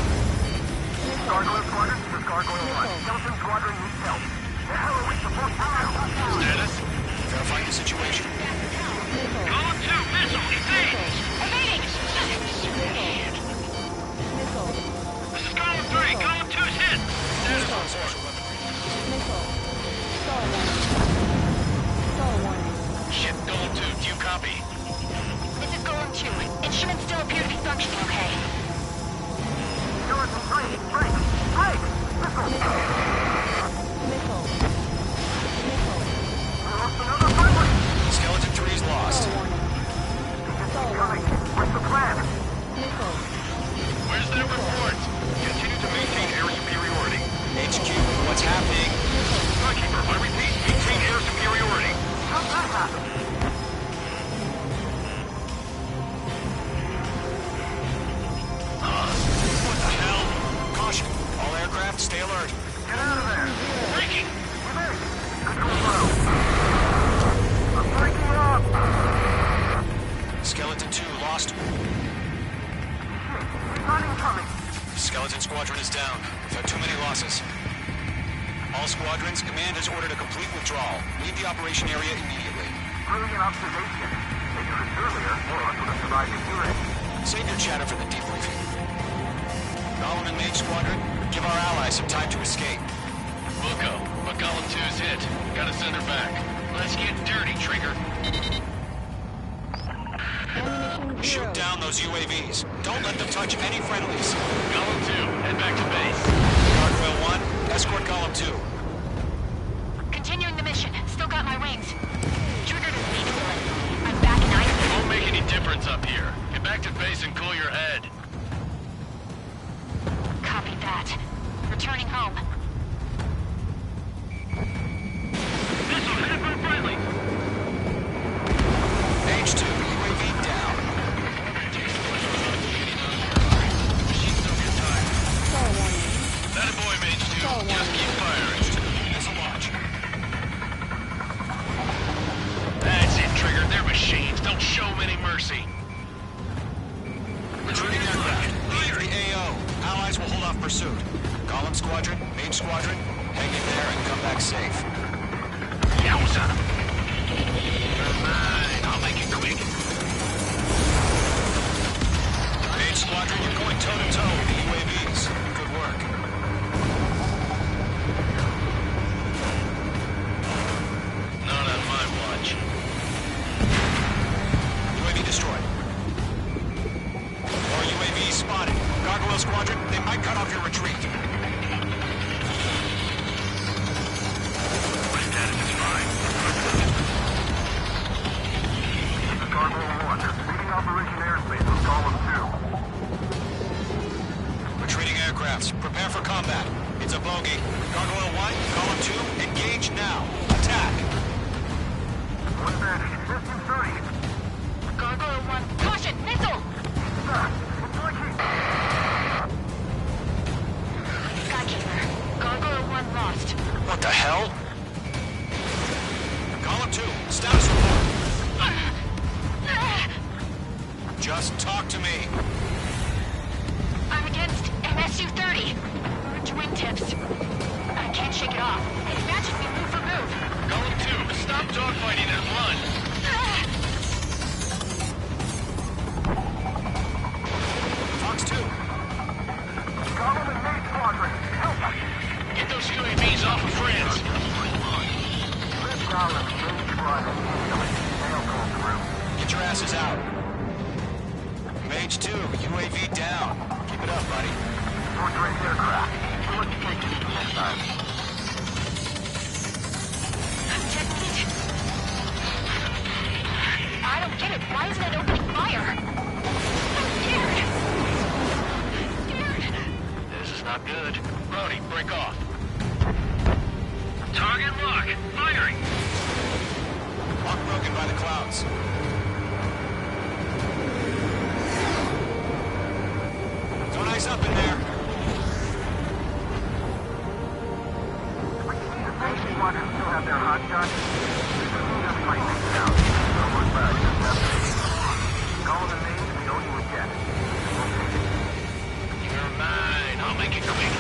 Gargoyle Squadron, this is Gargoyle 1. Skeleton Squadron needs help. The hell are we supposed to do? Status? Verifying the situation. Golem 2, missile, evade! Evading! This is Golem 3, Golem 2's hit! Status report. Ship, Golem 2, do you copy? This is Golem 2. Instruments still appear to be functioning okay. Skeleton 3, break! Missile! Skeleton 3's lost. Coming. What's the plan? Where's their report? Continue to maintain air superiority. HQ, what's happening? Skykeeper, I repeat, maintain air superiority. How'd that happen? What the hell? Caution. All aircraft, stay alert. Get out of there! Breaking! Good go low. I'm breaking up! Skeleton 2 lost. Not incoming! Skeleton Squadron is down. We've had too many losses. All squadrons, command has ordered a complete withdrawal. Leave the operation area immediately. Brilliant observation. They did it earlier, more of us would have survived the hearing. Save your chatter for the debriefing. Golem and Mage Squadron, give our allies some time to escape. We'll go, but Golem 2's hit. Gotta send her back. Let's get dirty, Trigger. Shoot down those UAVs. Don't let them touch any friendlies. Golem 2, head back to base. Gargoyle 1, escort Golem 2. Continuing the mission. Still got my wings. Trigger doesn't need to do it. I'm back in ice. It won't make any difference up here. Get back to base and cool your head. Copy that. Returning home. Missile headed for friendly. Page 2, UAV down. Don't show him any mercy. Retreating aircraft. Leave the AO. Allies will hold off pursuit. Golem Squadron, Mage Squadron, hang in there and come back safe. Yowza. Never mind. I'll make it quick. Mage Squadron, you're going toe-to-toe with the UAVs. Good work. Not on my watch. UAV destroyed. More UAVs spotted. Gargoyle Squadron, they might cut off your retreat. My status is fine. This is Gargoyle 1. Leading Operation Airspace with Column 2. Retreating aircrafts, prepare for combat. It's a bogey. Gargoyle 1, Column 2, engage now. Attack! One bandit. Distance 30. Gargoyle 1, caution, missile! Skykeeper, Gargoyle 1 lost. What the hell? Column 2, status report. Just talk to me. I'm against MSU-30. Orange wingtips. I can't shake it off. It matches me move for move. Column 2, stop dogfighting and run. Fox 2. Column and Mage Squadron. Help us. Get those UAVs off of France. Red Column, Mage Squadron. Mail call through. Get your asses out. Mage 2, UAV down. Keep it up, buddy. Short-range aircraft. Let's take this next time. Objective. I don't get it. Why isn't it opening fire? I'm scared. This is not good. Brody, break off. Target lock. Firing. Lock broken by the clouds. Don't ice up in there. Mage Squadron still have their hot shots. Just might take it out. Don't look back. Just have to. Column and Mage, we owe you a debt. You're mine. I'll make it quick.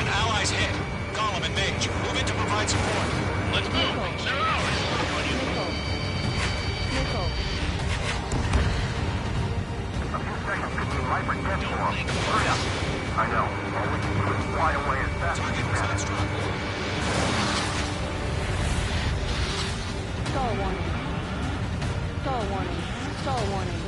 An ally's hit. Golem and Mage, move in to provide support. Let's move. They're ours. A few seconds could be life or death for them. Hurry up. I know. All we can do is fly away as fast as we can. Stall warning. Stall warning. Stall warning.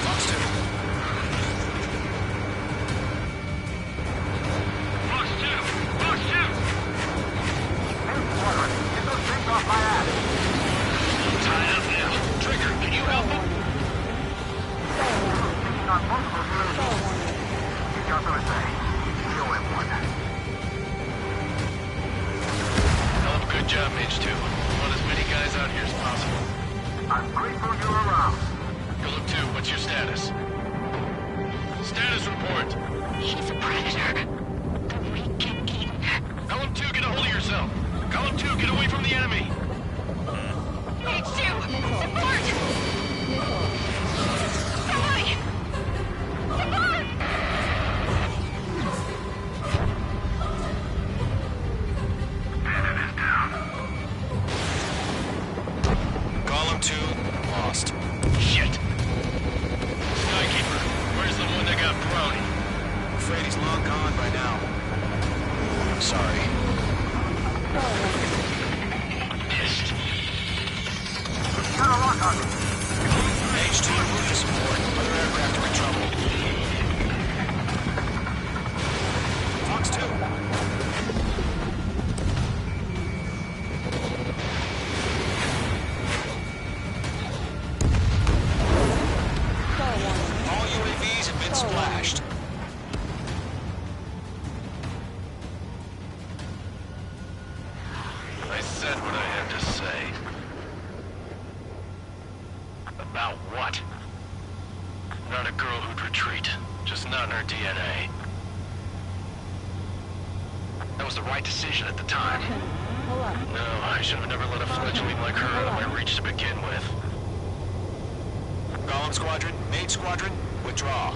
Fox 2. Fox 2. Fox 2. Mage Squadron, get those things off my ass. I'm tied up now. Trigger, can you help him? Taking on multiple UAVs. You got what I say. We owe him one. Hell of a good job, Mage 2. We want as many guys out here as possible. I'm grateful you're around. Column 2, what's your status? Status report. He's a predator. The weak get eaten. Column 2, get a hold of yourself. Column 2, get away from the enemy. H2, support! Somebody! Support! Bandit is down. Golem 2, lost. Shit. Skykeeper, where's the one that got Brownie? I'm afraid he's long gone by now. I'm sorry. Pissed. Got a lock on me. Mage 2, move to support. Other aircraft are in trouble. Fox 2. All UAVs have been splashed. I said what I had to say. About what? Not a girl who'd retreat. Just It's not in her DNA. That was the right decision at the time. No, I should have never let a fledgling like her out of my reach to begin with. Golem Squadron, Mage Squadron, withdraw.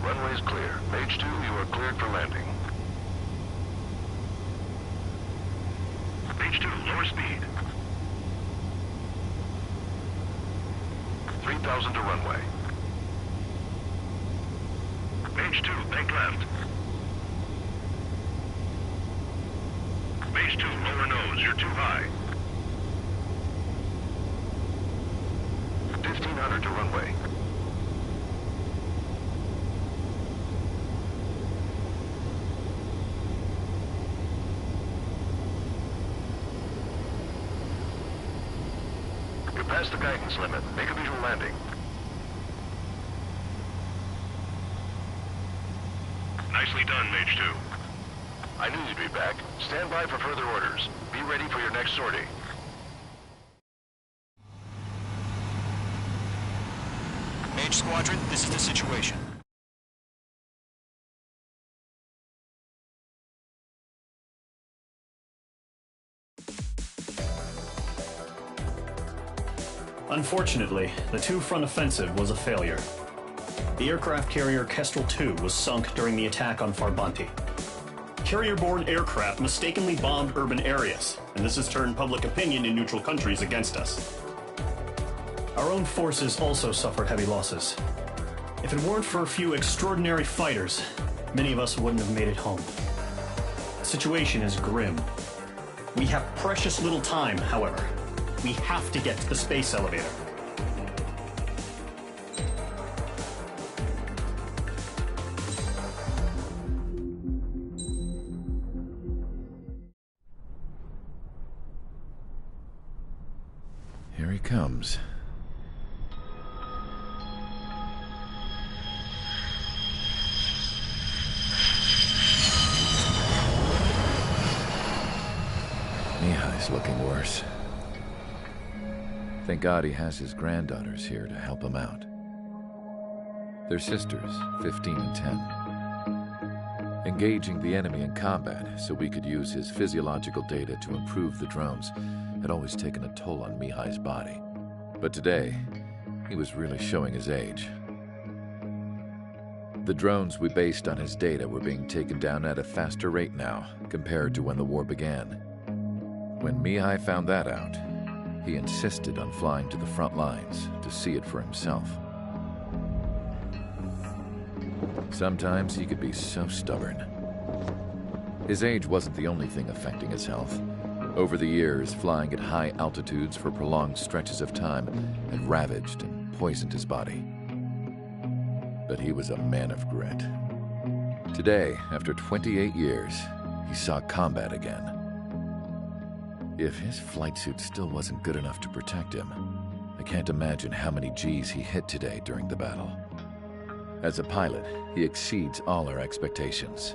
Runway's clear. Mage 2, you are cleared for landing. Mage 2, lower speed. 3,000 to runway. Mage 2, bank left. Mage 2, lower nose, you're too high. 1,500 to runway. You're past the guidance limit. Make a visual landing. Nicely done, Mage 2. I knew you'd be back. Stand by for further orders. Be ready for your next sortie. Mage Squadron, this is the situation. Unfortunately, the two-front offensive was a failure. The aircraft carrier Kestrel II was sunk during the attack on Farbanti. Carrier-borne aircraft mistakenly bombed urban areas, and this has turned public opinion in neutral countries against us. Our own forces also suffered heavy losses. If it weren't for a few extraordinary fighters, many of us wouldn't have made it home. The situation is grim. We have precious little time, however. We have to get to the space elevator. Here he comes. Mihai's looking worse. Thank God he has his granddaughters here to help him out. They're sisters, 15 and 10. Engaging the enemy in combat so we could use his physiological data to improve the drones had always taken a toll on Mihai's body. But today, he was really showing his age. The drones we based on his data were being taken down at a faster rate now compared to when the war began. When Mihai found that out, he insisted on flying to the front lines to see it for himself. Sometimes he could be so stubborn. His age wasn't the only thing affecting his health. Over the years, flying at high altitudes for prolonged stretches of time had ravaged and poisoned his body. But he was a man of grit. Today, after 28 years, he saw combat again. If his flight suit still wasn't good enough to protect him, I can't imagine how many G's he hit today during the battle. As a pilot, he exceeds all our expectations.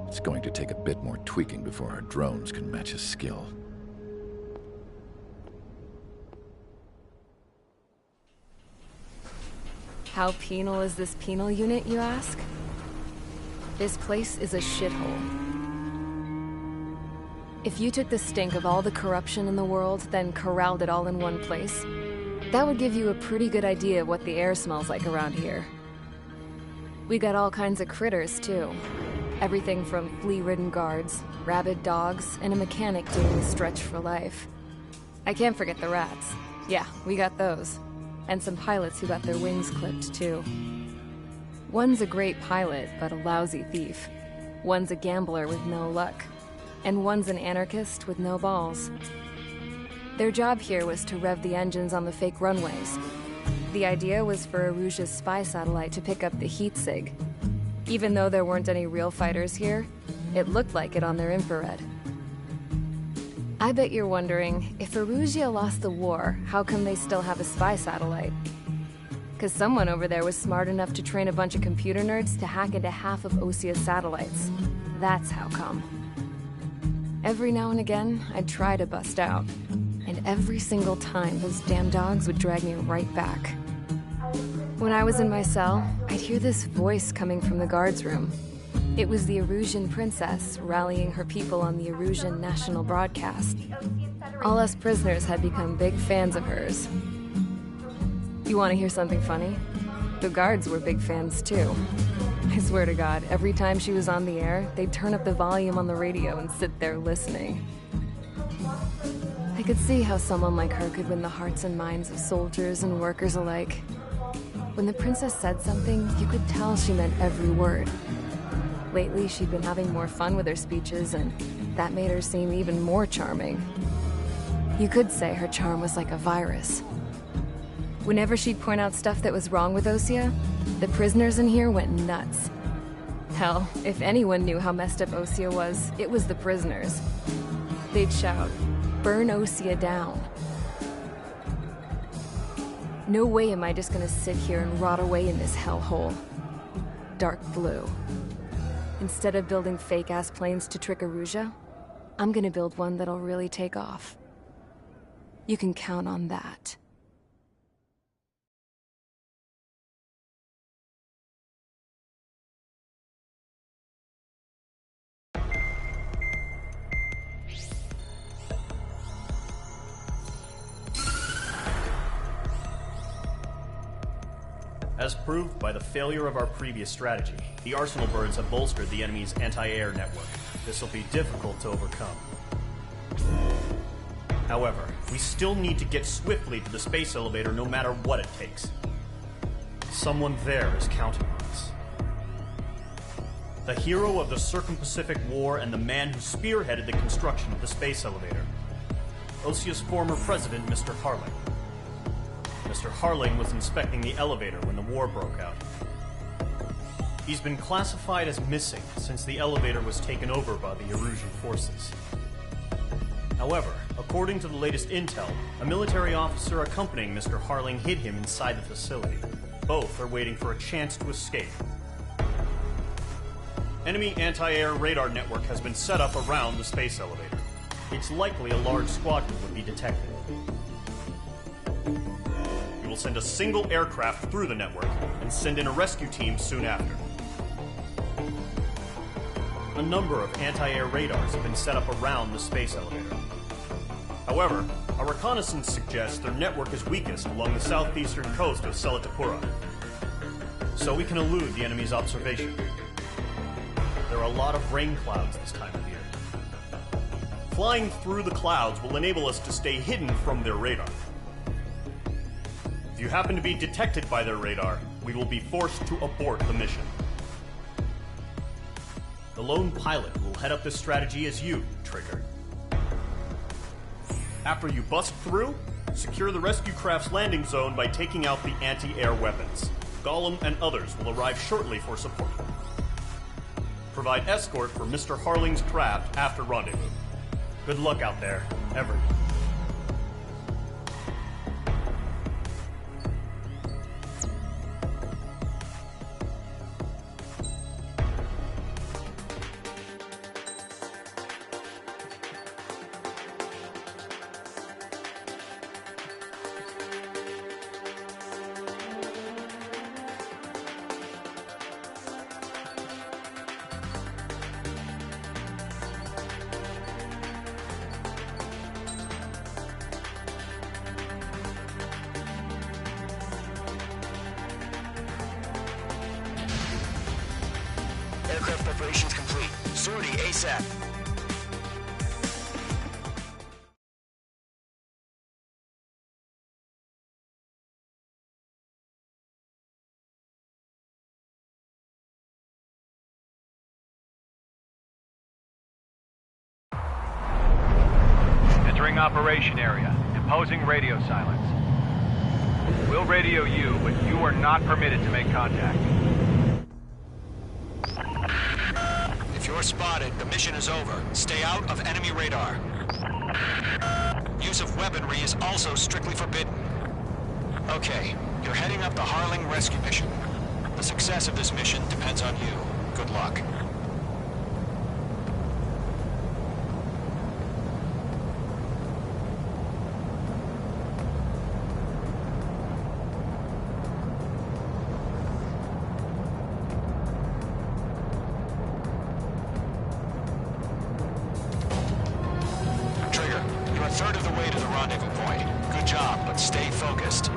It's going to take a bit more tweaking before our drones can match his skill. How penal is this penal unit, you ask? This place is a shithole. If you took the stink of all the corruption in the world, then corralled it all in one place, that would give you a pretty good idea of what the air smells like around here. We got all kinds of critters, too. Everything from flea-ridden guards, rabid dogs, and a mechanic doing the stretch for life. I can't forget the rats. Yeah, we got those. And some pilots who got their wings clipped, too. One's a great pilot, but a lousy thief. One's a gambler with no luck. And one's an anarchist with no balls. Their job here was to rev the engines on the fake runways. The idea was for Erusia's spy satellite to pick up the heat sig. Even though there weren't any real fighters here, it looked like it on their infrared. I bet you're wondering, if Erusia lost the war, how come they still have a spy satellite? Because someone over there was smart enough to train a bunch of computer nerds to hack into half of Osia's satellites. That's how come. Every now and again, I'd try to bust out. And every single time, those damn dogs would drag me right back. When I was in my cell, I'd hear this voice coming from the guards room. It was the Erusian princess rallying her people on the Erusian national broadcast. All us prisoners had become big fans of hers. You want to hear something funny? The guards were big fans too. I swear to God, every time she was on the air, they'd turn up the volume on the radio and sit there listening. I could see how someone like her could win the hearts and minds of soldiers and workers alike. When the princess said something, you could tell she meant every word. Lately, she'd been having more fun with her speeches, and that made her seem even more charming. You could say her charm was like a virus. Whenever she'd point out stuff that was wrong with Osia, the prisoners in here went nuts. Hell, if anyone knew how messed up Osia was, it was the prisoners. They'd shout, "Burn Osia down." No way am I just gonna sit here and rot away in this hellhole. Dark blue. Instead of building fake-ass planes to trick Erusia, I'm gonna build one that'll really take off. You can count on that. As proved by the failure of our previous strategy, the Arsenal birds have bolstered the enemy's anti-air network. This will be difficult to overcome. However, we still need to get swiftly to the space elevator no matter what it takes. Someone there is counting on us. The hero of the Circum-Pacific War and the man who spearheaded the construction of the space elevator. Osia's former president, Mr. Harling. Mr. Harling was inspecting the elevator when the war broke out. He's been classified as missing since the elevator was taken over by the Erusian forces. However, according to the latest intel, a military officer accompanying Mr. Harling hid him inside the facility. Both are waiting for a chance to escape. Enemy anti-air radar network has been set up around the space elevator. It's likely a large squadron would be detected. We will send a single aircraft through the network and send in a rescue team soon after. A number of anti-air radars have been set up around the space elevator. However, our reconnaissance suggests their network is weakest along the southeastern coast of Selatapura, so we can elude the enemy's observation. There are a lot of rain clouds this time of year. Flying through the clouds will enable us to stay hidden from their radar. If you happen to be detected by their radar, we will be forced to abort the mission. The lone pilot will head up this strategy as you, Trigger. After you bust through, secure the rescue craft's landing zone by taking out the anti-air weapons. Gollum and others will arrive shortly for support. Provide escort for Mr. Harling's craft after rendezvous. Good luck out there, everyone. Aircraft preparations complete. Sortie ASAP. Entering operation area. Imposing radio silence. We'll We'll radio you, but you are not permitted to make contact. If you're spotted, the mission is over. Stay out of enemy radar. Use of weaponry is also strictly forbidden. Okay, you're heading up the Harling rescue mission. The success of this mission depends on you. Good luck. Trigger, you're a third of the way to the rendezvous point. Good job, but stay focused.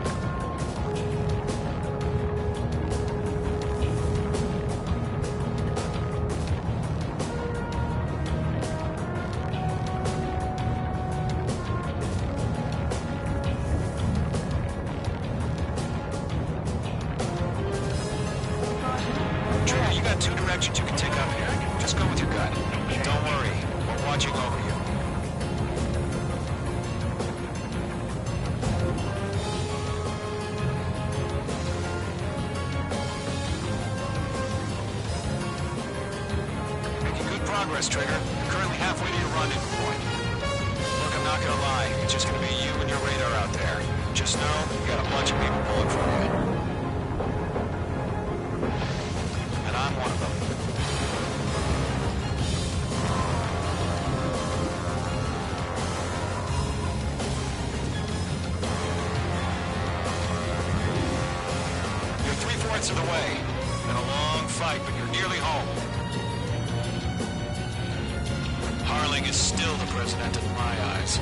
Trigger, you got two directions you can take up here. Just go with your gut. Don't worry, we're watching over you. Making good progress, Trigger. You're currently halfway to your rendezvous point. Look, I'm not gonna lie. It's just gonna be you and your radar out there. Just know, you got a bunch of people pulling for you. And I'm one of them. You're 3/4 of the way. Been a long fight, but you're nearly home. Harling is still the president in my eyes.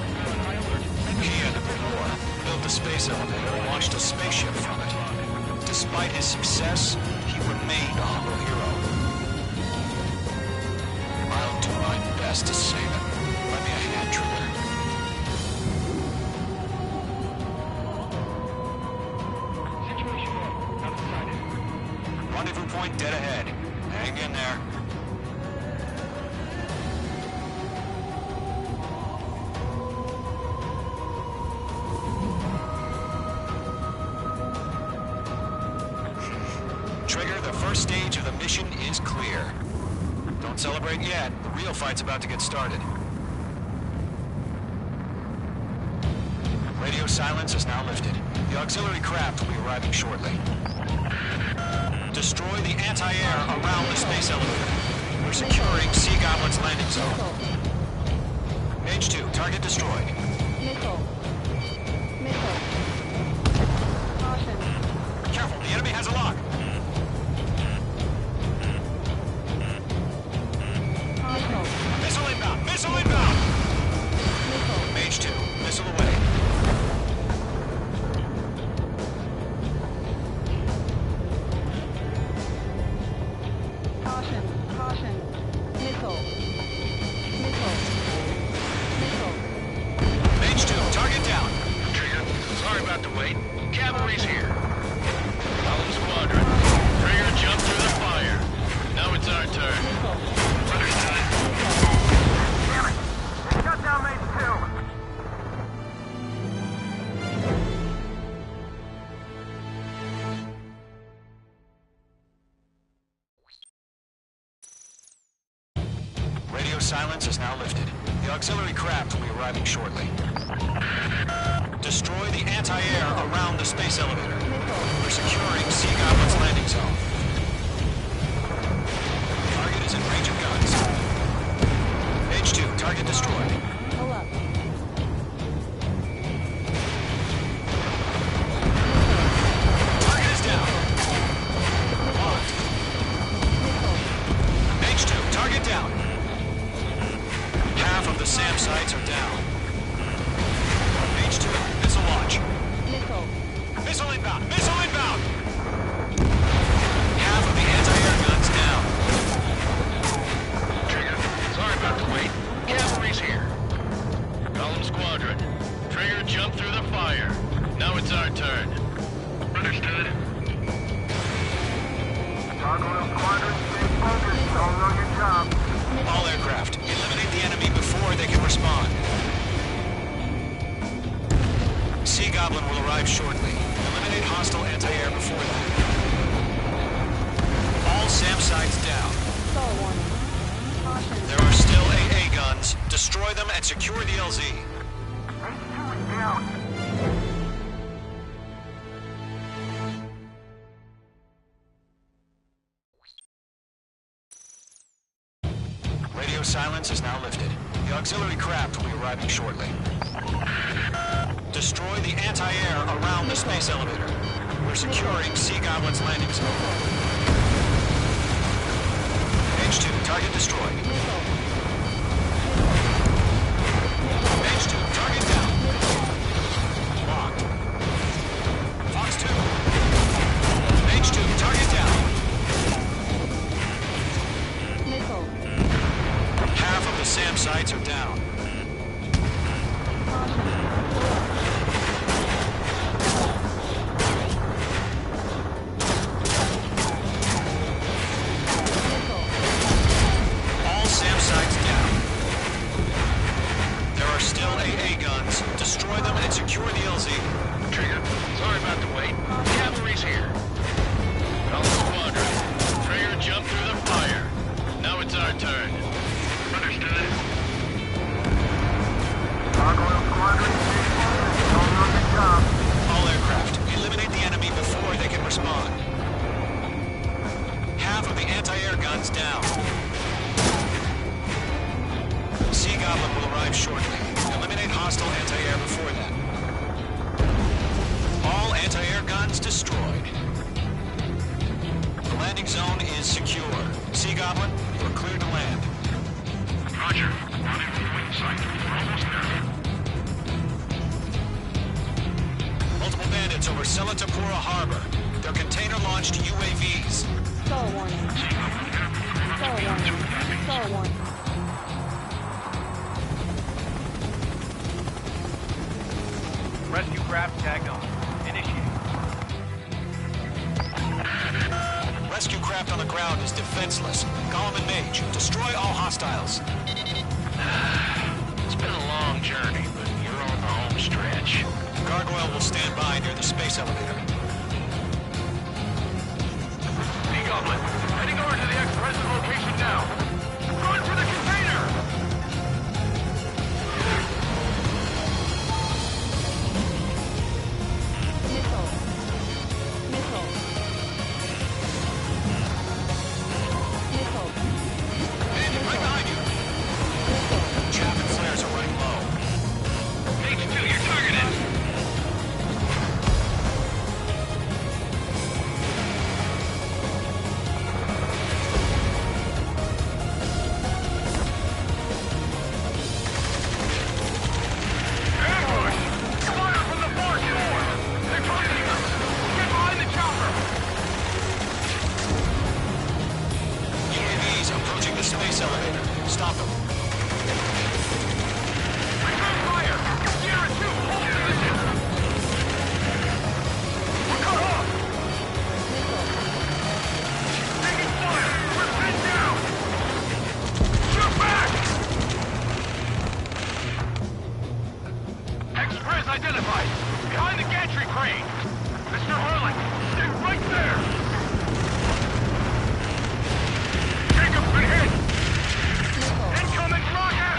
He and a bit more built the space elevator and launched a spaceship from it. Despite his success, he remained a humble hero. I'll do my best to save him. Lend me a hand, Trigger. Rendezvous point dead ahead. Hang in there. Trigger, the first stage of the mission is clear. Don't celebrate yet. The real fight's about to get started. Radio silence is now lifted. The auxiliary craft will be arriving shortly. Destroy the anti-air around the space elevator. We're securing Sea Goblin's landing zone. Mage 2, target destroyed. Missile. Missile. Caution. Careful, the enemy has a lock. Missile inbound! Missile inbound! Mage 2, missile away. Caution. Caution. Missile. Missile. Missile. Mage 2, target down. Trigger, sorry about the wait. Cavalry's here. Column Squadron. Trigger jumped through the fire. Now it's our turn. Understood. Damn it! They shut down Mage 2! Radio silence is now lifted. The auxiliary craft will be arriving shortly. Destroy the anti-air around the space elevator. We're securing Sea Goblin's landing zone. Target is in range of guns. Mage 2, target destroyed. Pull up. Target is down. Locked. Mage 2, target down. Half of the SAM sites are down. Mage 2, missile launch. Missile. Missile inbound! Missile inbound! Half of the anti-air guns down. Trigger, sorry about the wait. Cavalry's here. Column Squadron. Trigger jumped through the fire. Now it's our turn. Understood. Gargoyle Squadron, stay focused. Y'all know your job. All aircraft, eliminate the enemy before they can respond. Sea Goblin will arrive shortly. Eliminate Eliminate hostile anti-air before that. All SAM sites down. There are still AA guns. Destroy them and secure the LZ. Radio silence is now lifted. The auxiliary craft will be arriving shortly. Destroy the anti-air around the space elevator. We're securing Sea Goblin's landing zone. H2, target destroyed. H2, target down. Locked. Fox 2. H2, target down. Half of the SAM sites are down. All SAM sites down. There are still AA guns. Destroy them and secure the LZ. Trigger, sorry about the wait. Cavalry's here. Call the squadron. Trigger jumped through the fire. Now it's our turn. Understood. All aircraft, eliminate the enemy before they can respond. Half of the anti-air guns down. Sea Goblin will arrive shortly. Eliminate hostile anti-air before that. All anti-air guns destroyed. The landing zone is secure. Sea Goblin, you're clear to land. Roger. Running from wing site. We're almost there. Multiple bandits over Selatapura Harbor. They're container-launched UAVs. Star warning. Star warning. Star warning. Rescue craft tagged on. Initiate. Rescue craft on the ground is defenseless. Gollum and Mage, destroy all hostiles. It's been a long journey, but you're on the home stretch. Gargoyle will stand by near the space elevator. Sea Goblin, heading over to the ex-present location now. Run for the container! Missile. Missile. Missile. Right behind you. Chaff and flares are running low. H2, you're targeted! Ambush! Fire from the far shore! They're targeting us! Get behind the chopper! UAVs approaching the space elevator. Stop them. Return fire! Sierra 2, hold position! We're cut off! Taking fire! We're pinned down! Shoot back! Express identified! Behind the gantry crane! Mr. Harlan, stay right there! Jacob's been hit! Incoming rocket!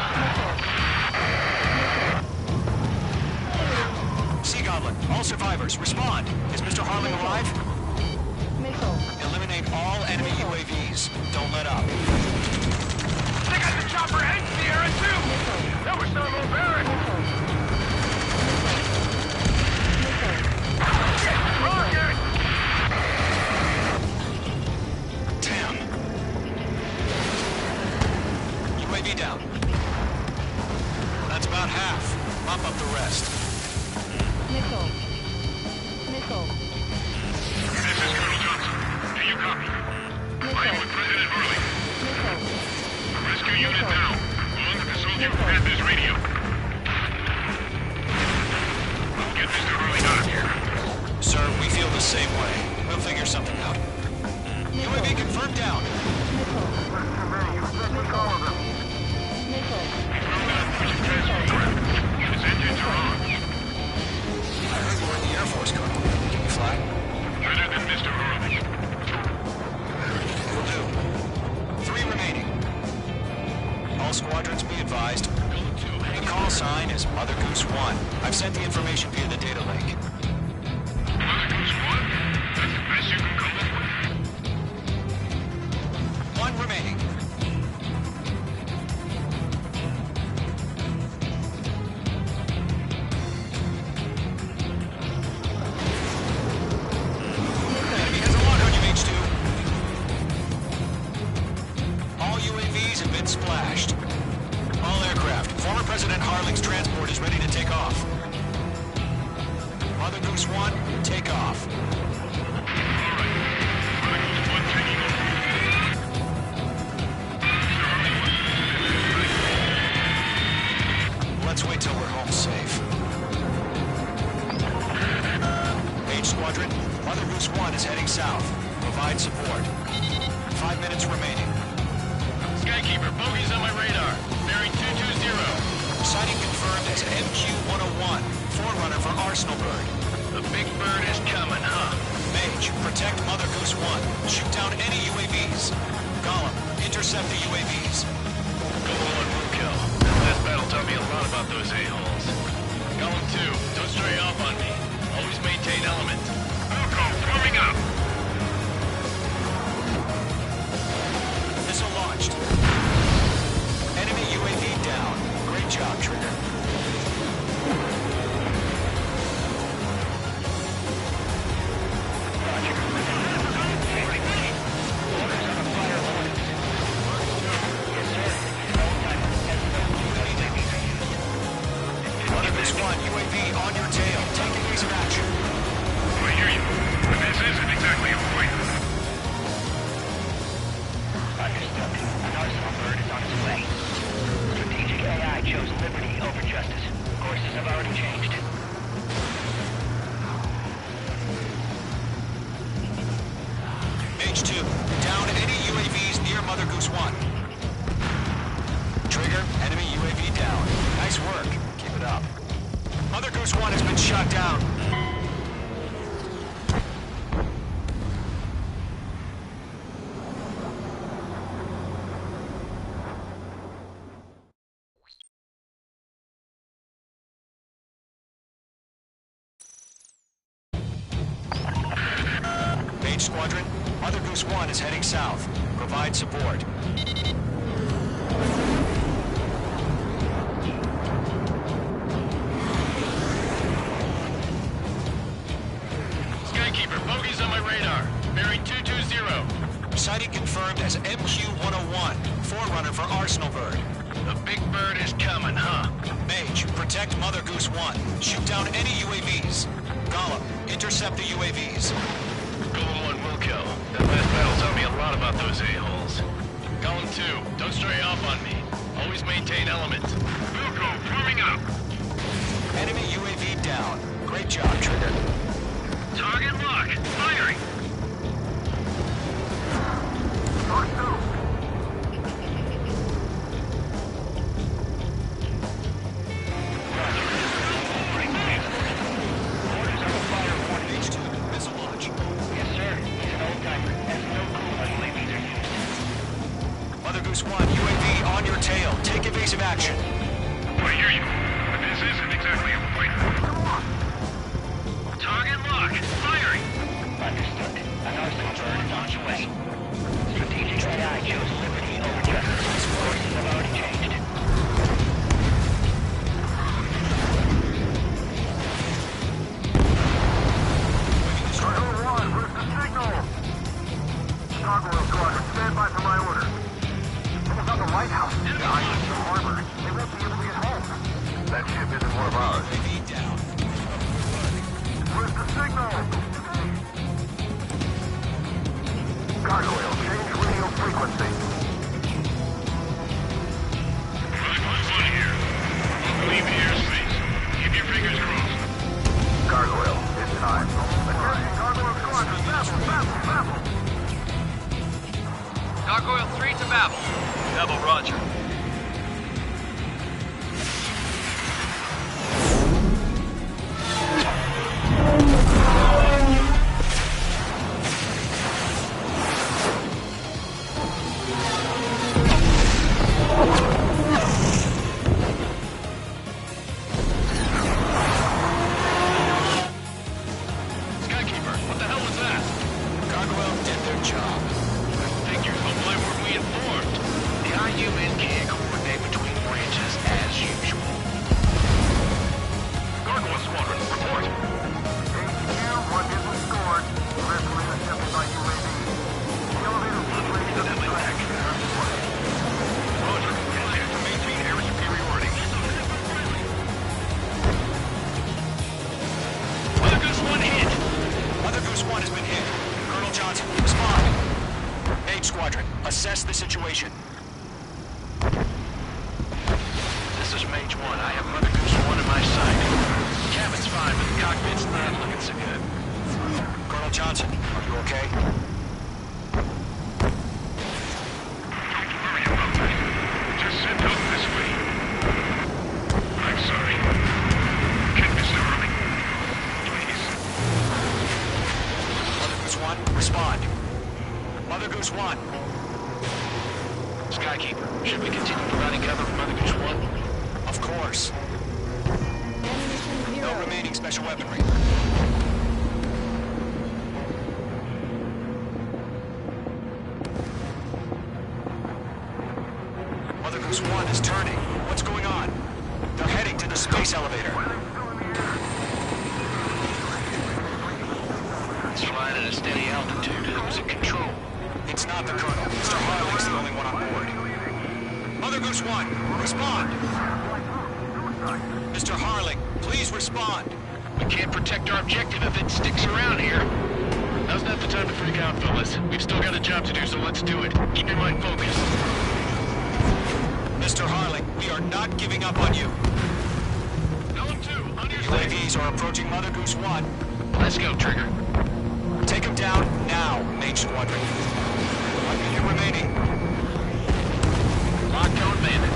Sea Goblin, all survivors, respond. Is Mr. Harling alive? Missile. Eliminate all enemy UAVs. Don't let up. They got the chopper and Sierra 2! That was thermobaric! Shit! Rocket! Damn. UAV down. That's about half. Mop up the rest. Missile. Missile. This is Colonel Johnson. Do you copy? I am with President Hurley. Missile. Rescue unit down. On to the soldier who had this radio. We'll get Mr. Hurley out of here. Sir, we feel the same way. We'll figure something out. UAV confirmed down. Missile. His engines are on. I heard you were in the Air Force, Colonel. Can you fly advised. The call sign is Mother Goose 1. I've sent the information via the data link. Mother Goose 1? That's the best you can come up with? One remaining. Enemy has a lock on you, H2. All UAVs have been splashed. All aircraft. Former President Harling's transport is ready to take off. Mother Goose 1, take off. Let's wait till we're home safe. H Squadron, Mother Goose 1 is heading south. Provide support. 5 minutes remaining. Skykeeper, bogeys on my radar. Bearing 220. Sighting confirmed as MQ-101, forerunner for Arsenal Bird. The big bird is coming, huh? Mage, protect Mother Goose 1. Shoot down any UAVs. Gollum, intercept the UAVs. Golem 1 will kill. Last battle taught me a lot about those a-holes. Golem 2, don't stray off on me. Always maintain element. Wilco, forming up! Missile launched. Enemy UAV down. Great job, Trigger. Mother Goose 1, UAV on your tail. Take evasive action. I hear you, but this isn't exactly a point. Understood. An Arsenal bird is on its way. Strategic AI chose liberty over justice. Courses have already changed. H2, down any UAVs near Mother Goose 1. Trigger, enemy UAV down. Nice work. Keep it up. Mother Goose 1 has been shot down. Mage Squadron, Mother Goose 1 is heading south. Provide support. Skykeeper, bogeys on my radar. Bearing 220. Sighting confirmed as MQ-101, forerunner for Arsenal Bird. The big bird is coming, huh? Mage, protect Mother Goose 1. Shoot down any UAVs. Gollum, intercept the UAVs. Golem 1 will kill. That last battle taught me a lot about those a-holes. Golem 2, don't stray off on me. Always maintain element. Wilco, forming up! Enemy UAV down. Great job, Trigger. Target lock. Firing! H2, missile launch. Yes, sir. He's an old-timer. Has no clue how UAVs are used. Mother Goose 1, UAV on your tail. Take evasive action. I hear you, but this isn't exactly a point. Target lock. Firing! Understood. An Arsenal bird is on its way. Strategic AI chose liberty over justice. Courses have already changed. Gargoyle 1, where's the signal? Gargoyle Squadron, stand by for my orders. Someone's on the White House. Guys in the harbor. They won't be able to get home. That ship isn't one of ours. UAV down. Where's the signal? Gargoyle, change radio frequency. Fun here. Won't leave the airspace. Keep your fingers crossed. Gargoyle, it's time. Attention, Gargoyle Squadron, Babel. Gargoyle 3 to Babel. Babel, roger. Squadron. Assess the situation. This is Mage 1. I have Mother Goose 1 in my sight. Cabin's fine, but the cockpit's not looking so good. Colonel Johnson, are you okay? Don't worry about that. Just send help this way. I'm sorry. Get Mr. Harley. Please. Mother Goose 1, respond. Mother Goose 1. Skykeeper, should we continue providing cover for Mother Goose 1? Of course. No remaining special weaponry. Mother Goose 1 is turning. What's going on? They're heading to the space elevator. It's flying at a steady altitude. Who's in control? It's not the Colonel. Mr. Harling's the only one on board. Mother Goose 1, respond! Mr. Harling, please respond. We can't protect our objective if it sticks around here. Now's not the time to freak out, fellas. We've still got a job to do, so let's do it. Keep your mind focused. Mr. Harling, we are not giving up on you. Tell them to, on your side. UAVs are approaching Mother Goose 1. Let's go, Trigger. Take him down now, Mage Squadron. 1 minute remaining. Locked on bandit.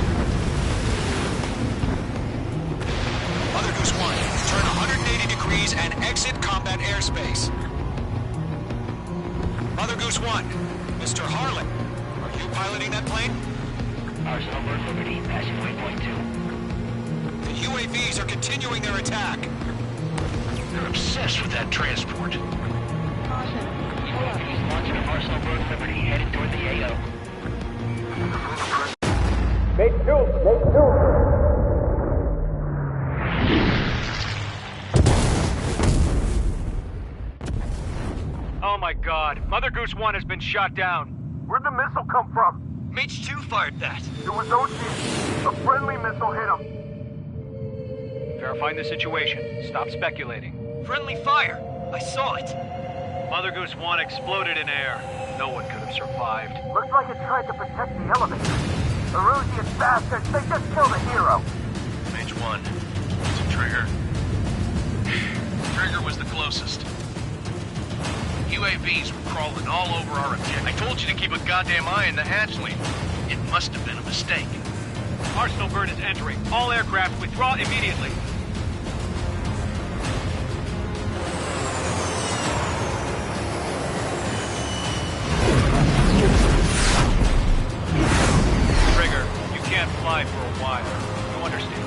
Mother Goose 1, turn 180 degrees and exit combat airspace. Mother Goose 1, Mr. Harlan, are you piloting that plane? Arsenal Bird Liberty, passing waypoint 2. The UAVs are continuing their attack. They're obsessed with that transport. UAVs launching an Arsenal Bird Liberty, headed toward the AO. Mate 2! Mate 2! Oh my god, Mother Goose 1 has been shot down. Where'd the missile come from? Mage 2 fired that. It was OG. A friendly missile hit him. Verifying the situation. Stop speculating. Friendly fire! I saw it! Mother Goose 1 exploded in air. No one could have survived. Looks like it tried to protect the elevator. The Rusian bastards, they just killed a hero. Mage 1. It's a Trigger. Trigger was the closest. UAVs were crawling all over our objective. I told you to keep a goddamn eye in the hatchling. It must have been a mistake. Arsenal Bird is entering. All aircraft withdraw immediately. Trigger, you can't fly for a while. You understand?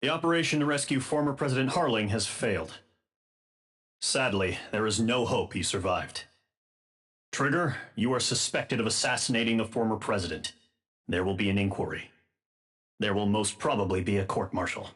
The operation to rescue former President Harling has failed. Sadly, there is no hope he survived. Trigger, you are suspected of assassinating the former president. There will be an inquiry. There will most probably be a court-martial.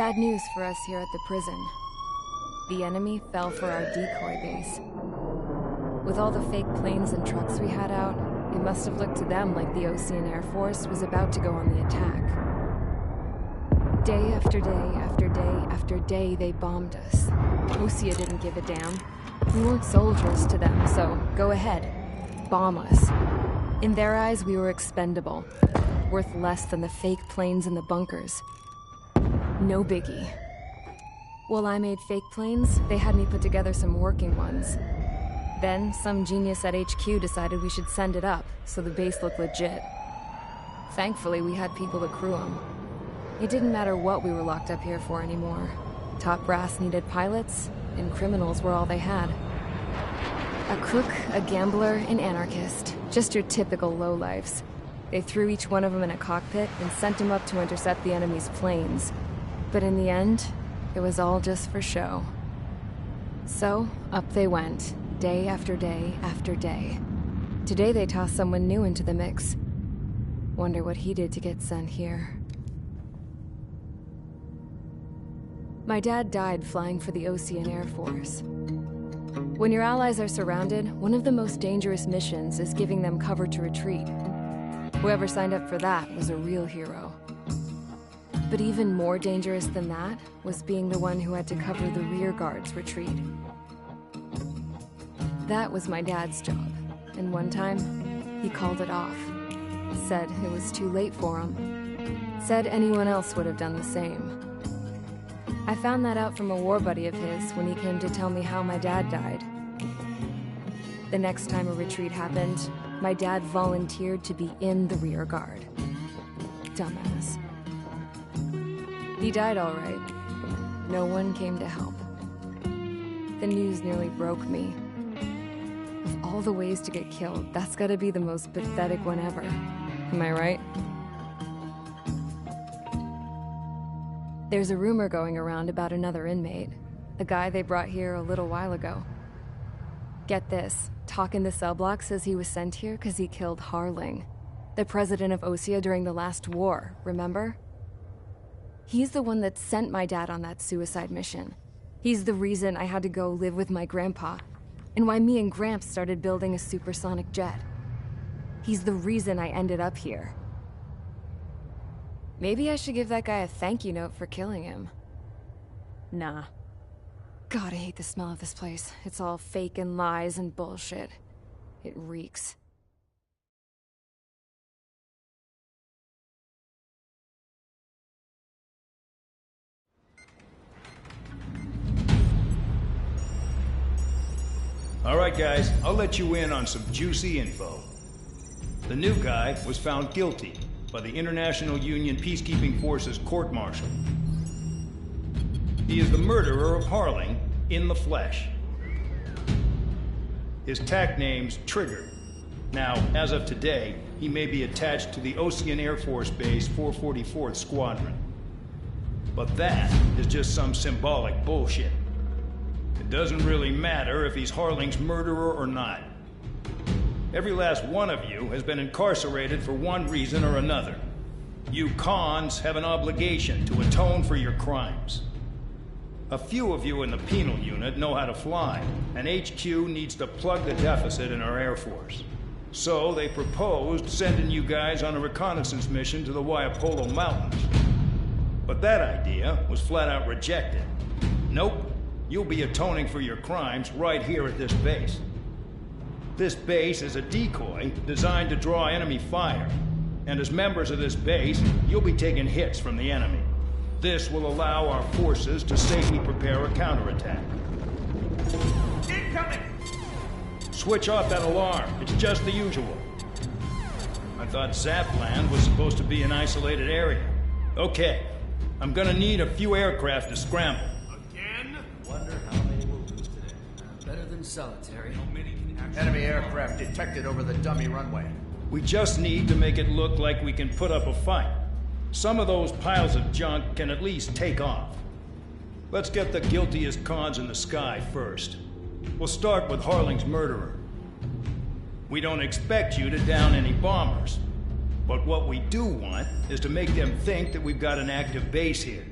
Bad news for us here at the prison. The enemy fell for our decoy base. With all the fake planes and trucks we had out, it must have looked to them like the Ocean Air Force was about to go on the attack. Day after day after day after day, they bombed us. Osea didn't give a damn. We weren't soldiers to them, so go ahead. Bomb us. In their eyes, we were expendable. Worth less than the fake planes in the bunkers. No biggie. While I made fake planes, they had me put together some working ones. Then, some genius at HQ decided we should send it up, so the base looked legit. Thankfully, we had people to crew them. It didn't matter what we were locked up here for anymore. Top brass needed pilots, and criminals were all they had. A crook, a gambler, an anarchist. Just your typical lowlifes. They threw each one of them in a cockpit and sent them up to intercept the enemy's planes. But in the end, it was all just for show. So, up they went, day after day after day. Today they tossed someone new into the mix. Wonder what he did to get sent here. My dad died flying for the Ocean Air Force. When your allies are surrounded, one of the most dangerous missions is giving them cover to retreat. Whoever signed up for that was a real hero. But even more dangerous than that was being the one who had to cover the rear guard's retreat. That was my dad's job, and one time, he called it off. Said it was too late for him. Said anyone else would have done the same. I found that out from a war buddy of his when he came to tell me how my dad died. The next time a retreat happened, my dad volunteered to be in the rear guard. Dumbass. He died all right. No one came to help. The news nearly broke me. Of all the ways to get killed, that's gotta be the most pathetic one ever. Am I right? There's a rumor going around about another inmate. A guy they brought here a little while ago. Get this, talk in the cell block says he was sent here because he killed Harling, the president of Osea during the last war, remember? He's the one that sent my dad on that suicide mission. He's the reason I had to go live with my grandpa, and why me and Gramps started building a supersonic jet. He's the reason I ended up here. Maybe I should give that guy a thank you note for killing him. Nah. God, I hate the smell of this place. It's all fake and lies and bullshit. It reeks. All right, guys, I'll let you in on some juicy info. The new guy was found guilty by the International Union Peacekeeping Forces court-martial. He is the murderer of Harling in the flesh. His TAC name's Trigger. Now, as of today, he may be attached to the Ocean Air Force Base 444th Squadron. But that is just some symbolic bullshit. It doesn't really matter if he's Harling's murderer or not. Every last one of you has been incarcerated for one reason or another. You cons have an obligation to atone for your crimes. A few of you in the penal unit know how to fly, and HQ needs to plug the deficit in our Air Force. So they proposed sending you guys on a reconnaissance mission to the Waiapolo Mountains. But that idea was flat out rejected. Nope, you'll be atoning for your crimes right here at this base. This base is a decoy designed to draw enemy fire, and as members of this base, you'll be taking hits from the enemy. This will allow our forces to safely prepare a counterattack. Incoming! Switch off that alarm. It's just the usual. I thought Zapland was supposed to be an isolated area. Okay, I'm gonna need a few aircraft to scramble. Again? Wonder how many we'll lose today. Better than solitary. Enemy aircraft detected over the dummy runway. We just need to make it look like we can put up a fight. Some of those piles of junk can at least take off. Let's get the guiltiest cons in the sky first. We'll start with Harling's murderer. We don't expect you to down any bombers, but what we do want is to make them think that we've got an active base here.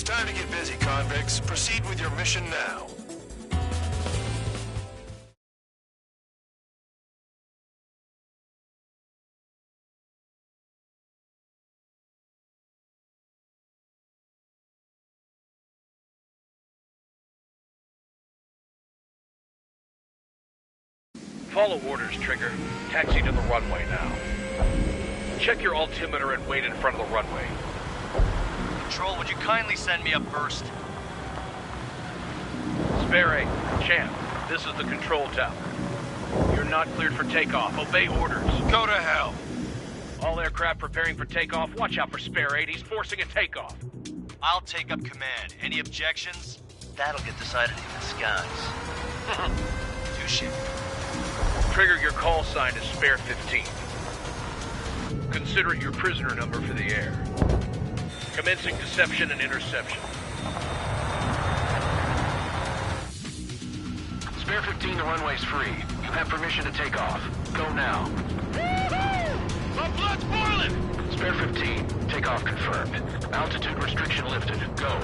It's time to get busy, convicts. Proceed with your mission now. Follow orders, Trigger. Taxi to the runway now. Check your altimeter and wait in front of the runway. Control, would you kindly send me up first? Spare 8, Champ, this is the control tower. You're not cleared for takeoff. Obey orders. Go to hell. All aircraft preparing for takeoff. Watch out for Spare 8. He's forcing a takeoff. I'll take up command. Any objections? That'll get decided in the skies. Touche. Trigger, your call sign is Spare 15. Consider it your prisoner number for the air. Commencing deception and interception. Spare 15, the runway's free. You have permission to take off. Go now. My blood's boiling! Spare 15, takeoff confirmed. Altitude restriction lifted. Go.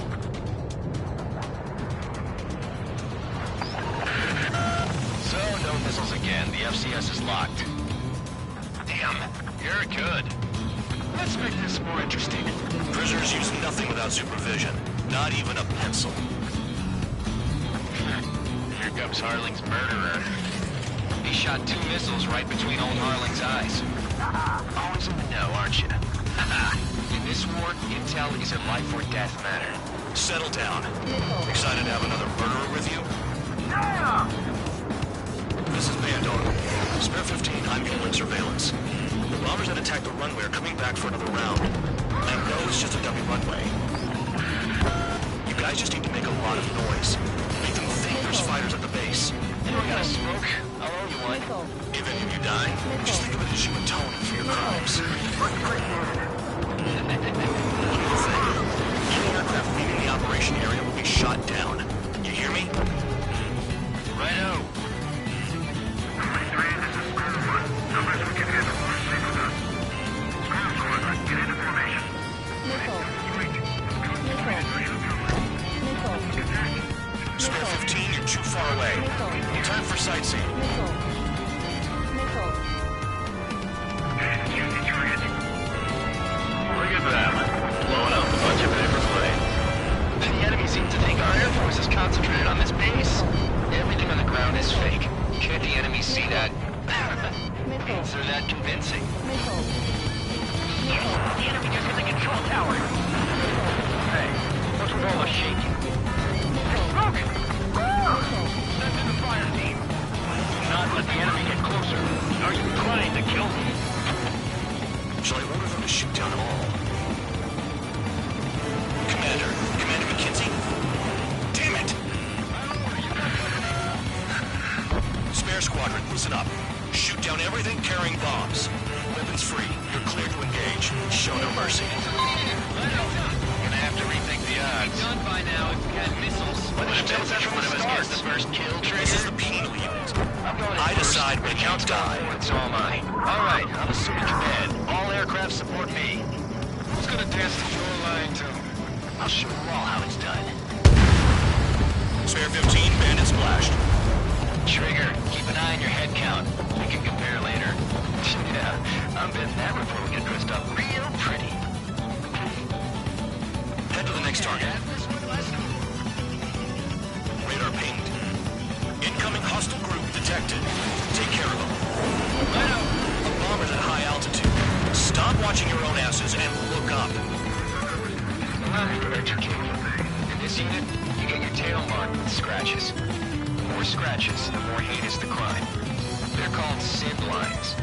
So, no missiles again. The FCS is locked. Damn, you're good. Let's make this more interesting. Prisoners use nothing without supervision. Not even a pencil. Here comes Harling's murderer. He shot 2 missiles right between old Harling's eyes. Always in the know, aren't you? In this war, intel is a life or death matter. Settle down. Excited to have another murderer with you? Yeah! This is Bandor. Spare 15, I'm handling surveillance. The bombers that attacked the runway are coming back for another round. I know it's just a dummy runway. You guys just need to make a lot of noise. Make them think there's fighters at the base. Anyone got a smoke? I'll owe you one. If any of you die, just think of it as you atoning for your crimes. One more thing. Any aircraft leaving the operation area will be shot down. You hear me? Righto. Spare 15, you're too far away. Time for sightseeing. Look at them. Blowing up a bunch of paper planes. The enemy seems to think our Air Force is concentrated on this base. Everything on the ground is fake. Can't the enemy see that? Is there that convincing? The enemy just hit the control tower. Hey, what's with all the shaking? Smoke! Send in the fire team. Do not let the enemy get closer. Are you trying to kill me? Shall I order them to shoot down all? Commander McKenzie? Damn it! Spare squadron, listen up. Shoot down everything carrying bombs. Weapons free. You're cleared to engage. Show no mercy. Gonna have to rethink the odds. Done by now if we had missiles. What if us gets the first kill, Trigger? This is the penal unit. I decide when you die. So am I. Alright, I'm assuming command. All aircraft support me. Who's gonna dance the your line tune? I'll show you all how it's done. Spare 15, bandit splashed. Trigger, keep an eye on your head count. We can compare later. Yeah, I'm betting that before we get dressed up real pretty. Head to the next target. Radar pinged. Incoming hostile group detected. Take care of them. Bombers at high altitude. Stop watching your own asses and look up. In this unit, you get your tail marked with scratches. The more scratches, the more heinous the crime. They're called SID lines.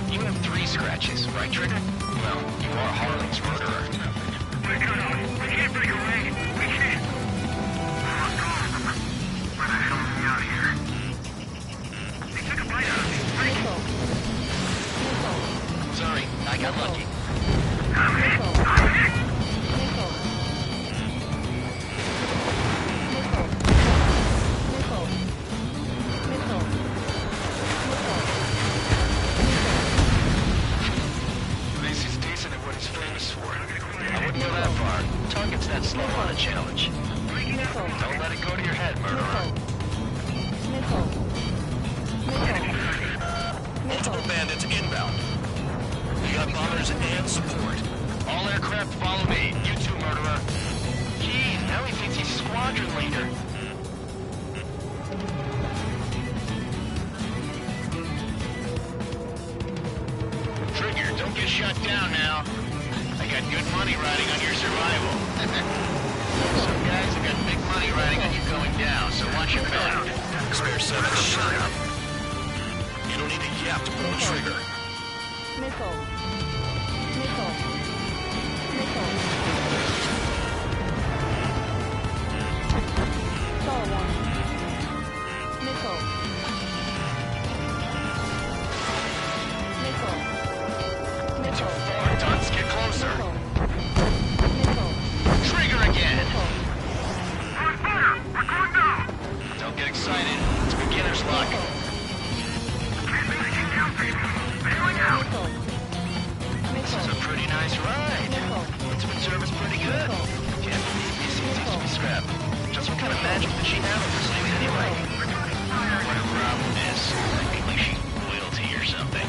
You have 3 scratches, right, Trigger? Well, you are Harling's murderer. We can't break away. We can't. Where the hell are we out here? They took a bite out of me. Sorry, I got lucky. I'm hit. Macy's decent at what he's famous for. I wouldn't go that far. Target's that went slow on a challenge. Don't let it go to your head, murderer. Multiple bandits inbound. We got bombers and support. All aircraft follow me. You too, murderer. Geez, now he thinks he's squadron leader. Trigger, don't get shut down now. I got good money riding on your survival. Some guys have got big money riding on you going down, so watch your back. Spare 7, shut up. You don't need to yap to pull the trigger. Missile. Stall warning. Missile. Too far, Dunce. Get closer. Trigger again. Don't get excited. It's beginner's luck. This is a pretty nice ride. Intimate service pretty good. Can't believe these seems to be scrapped. Just what kind of magic did she have in this thing anyway? Whatever problem is, I think like she's royalty or something.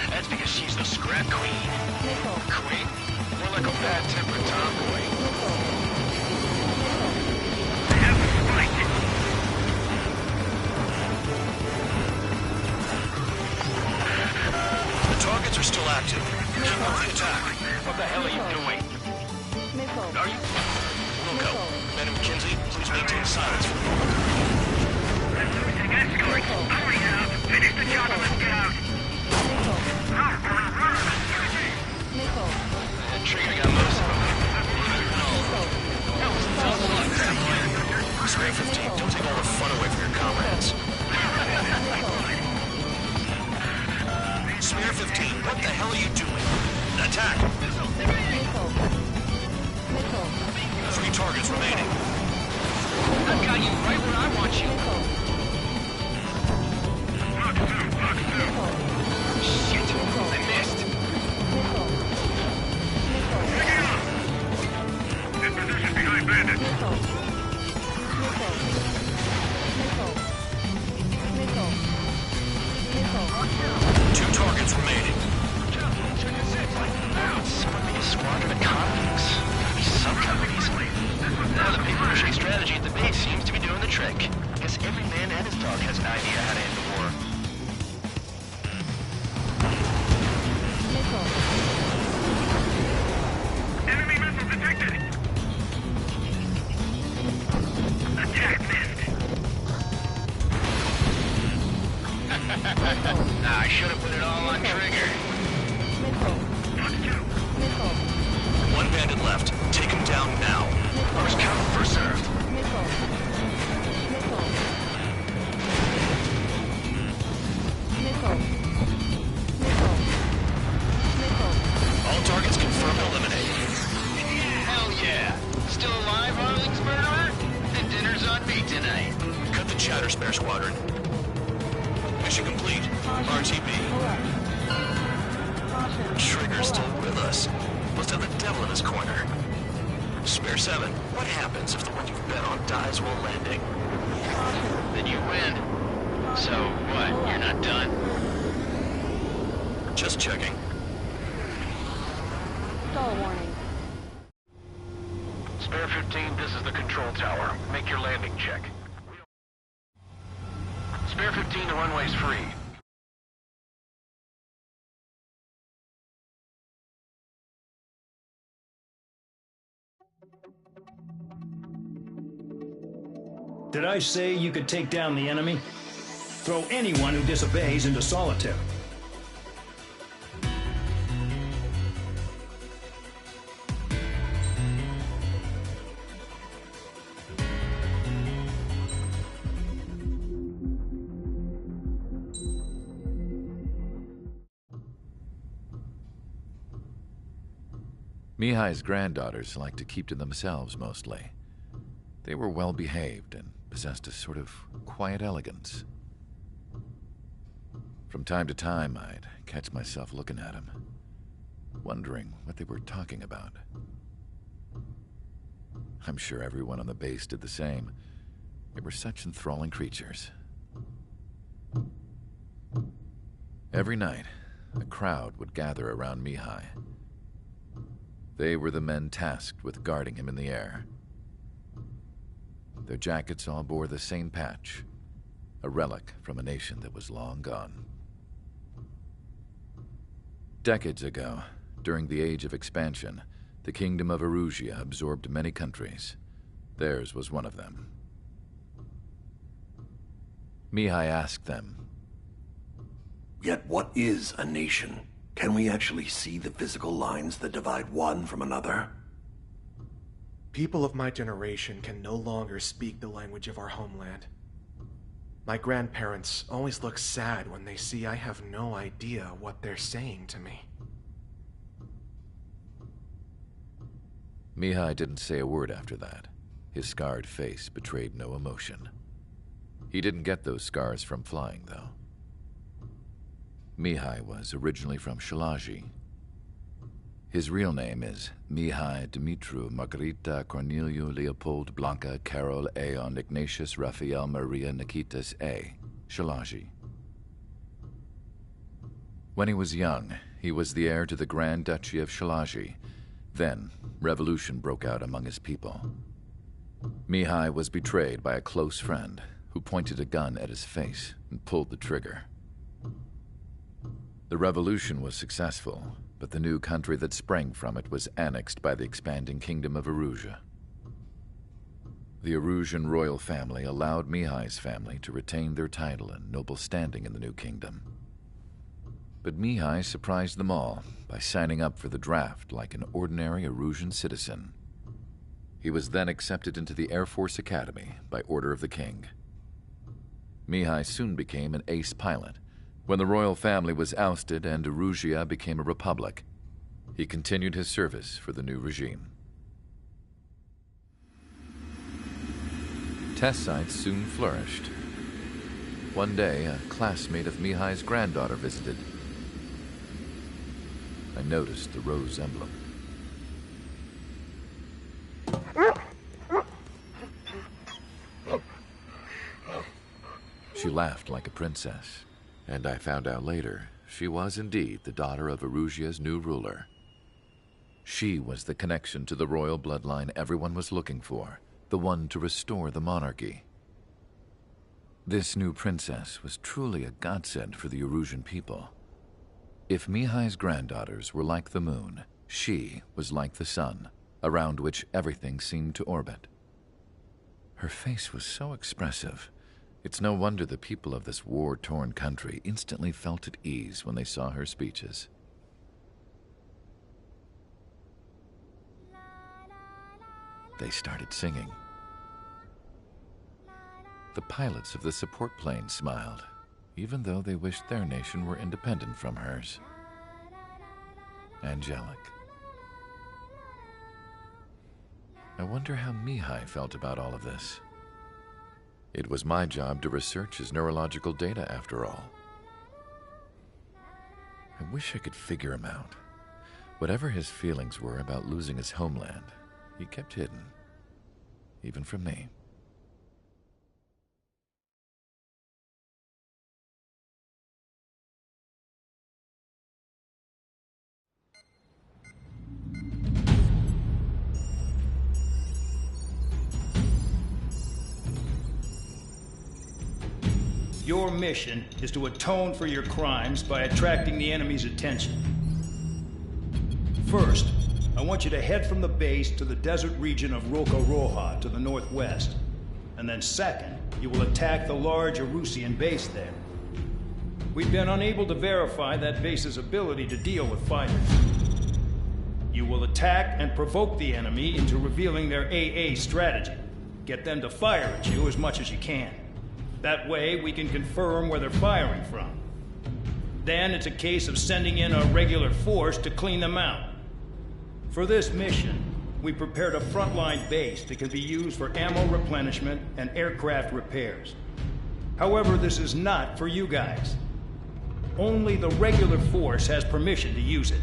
That's because she's the scrap queen. Queen? More like a bad-tempered tomboy. The targets are still active. Keep up the attack. What the hell are you doing? Are you... Wilco, Ben and McKenzie, please maintain silence for a moment. Hurry up! Finish the job and let's get out! Trigger got most of them. That was tough luck. Spare 15, don't take all the fun away from your comrades. Spare 15, what the hell are you doing? Attack! 3 targets remaining. I've got you right where I want you. Shit, I missed. In position behind bandit. Two targets remaining. Someone made a squadron of convicts. Gotta be some companies. Now the paper-mache strategy at the base seems to be doing the trick. Guess every man and his dog has an idea how to end the war. Enemy missile detected! Attack missed! I should have put it all on trigger. One bandit left. Take him down now. First come, first served. All targets confirmed eliminated. Hell yeah. Still alive, Arling's murderer? Then dinner's on me tonight. Cut the chatter, Spare Squadron. Mission complete. RTB. Trigger's still with us. Must have the devil in his corner. Spare 7, what happens if the one you've bet on dies while landing? Then you win. So, what, you're not done? Just checking. Stall warning. Spare 15, this is the control tower. Make your landing check. Spare 15, the runway's free. Did I say you could take down the enemy? Throw anyone who disobeys into solitary. Mihai's granddaughters liked to keep to themselves mostly. They were well behaved and possessed a sort of quiet elegance. From time to time, I'd catch myself looking at them, wondering what they were talking about. I'm sure everyone on the base did the same. They were such enthralling creatures. Every night, a crowd would gather around Mihai. They were the men tasked with guarding him in the air. Their jackets all bore the same patch, a relic from a nation that was long gone. Decades ago, during the Age of Expansion, the Kingdom of Erusia absorbed many countries. Theirs was one of them. Mihai asked them, "Yet what is a nation? Can we actually see the physical lines that divide one from another?" People of my generation can no longer speak the language of our homeland. My grandparents always look sad when they see I have no idea what they're saying to me. Mihai didn't say a word after that. His scarred face betrayed no emotion. He didn't get those scars from flying, though. Mihai was originally from Shalaji. His real name is Mihai Dumitru Margarita Corneliu Leopold Blanca Carol Aeon Ignatius Raphael Maria Nikitas A. Shalaji. When he was young, he was the heir to the Grand Duchy of Shalaji. Then, revolution broke out among his people. Mihai was betrayed by a close friend who pointed a gun at his face and pulled the trigger. The revolution was successful, but the new country that sprang from it was annexed by the expanding Kingdom of Erusia. The Erusian royal family allowed Mihai's family to retain their title and noble standing in the new kingdom. But Mihai surprised them all by signing up for the draft like an ordinary Erusian citizen. He was then accepted into the Air Force Academy by order of the king. Mihai soon became an ace pilot. When the royal family was ousted and Erusia became a republic, he continued his service for the new regime. Test sites soon flourished. One day, a classmate of Mihai's granddaughter visited. I noticed the rose emblem. She laughed like a princess. And I found out later, she was indeed the daughter of Erusia's new ruler. She was the connection to the royal bloodline everyone was looking for, the one to restore the monarchy. This new princess was truly a godsend for the Erusian people. If Mihai's granddaughters were like the moon, she was like the sun, around which everything seemed to orbit. Her face was so expressive. It's no wonder the people of this war-torn country instantly felt at ease when they saw her speeches. They started singing. The pilots of the support plane smiled, even though they wished their nation were independent from hers. Angelic. I wonder how Mihai felt about all of this. It was my job to research his neurological data, after all. I wish I could figure him out. Whatever his feelings were about losing his homeland, he kept hidden, even from me. Your mission is to atone for your crimes by attracting the enemy's attention. First, I want you to head from the base to the desert region of Roca Roja to the northwest. And then second, you will attack the large Erusian base there. We've been unable to verify that base's ability to deal with fighters. You will attack and provoke the enemy into revealing their AA strategy. Get them to fire at you as much as you can. That way, we can confirm where they're firing from. Then it's a case of sending in a regular force to clean them out. For this mission, we prepared a frontline base that can be used for ammo replenishment and aircraft repairs. However, this is not for you guys. Only the regular force has permission to use it.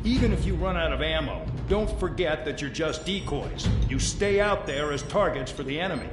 Even if you run out of ammo, don't forget that you're just decoys. You stay out there as targets for the enemy.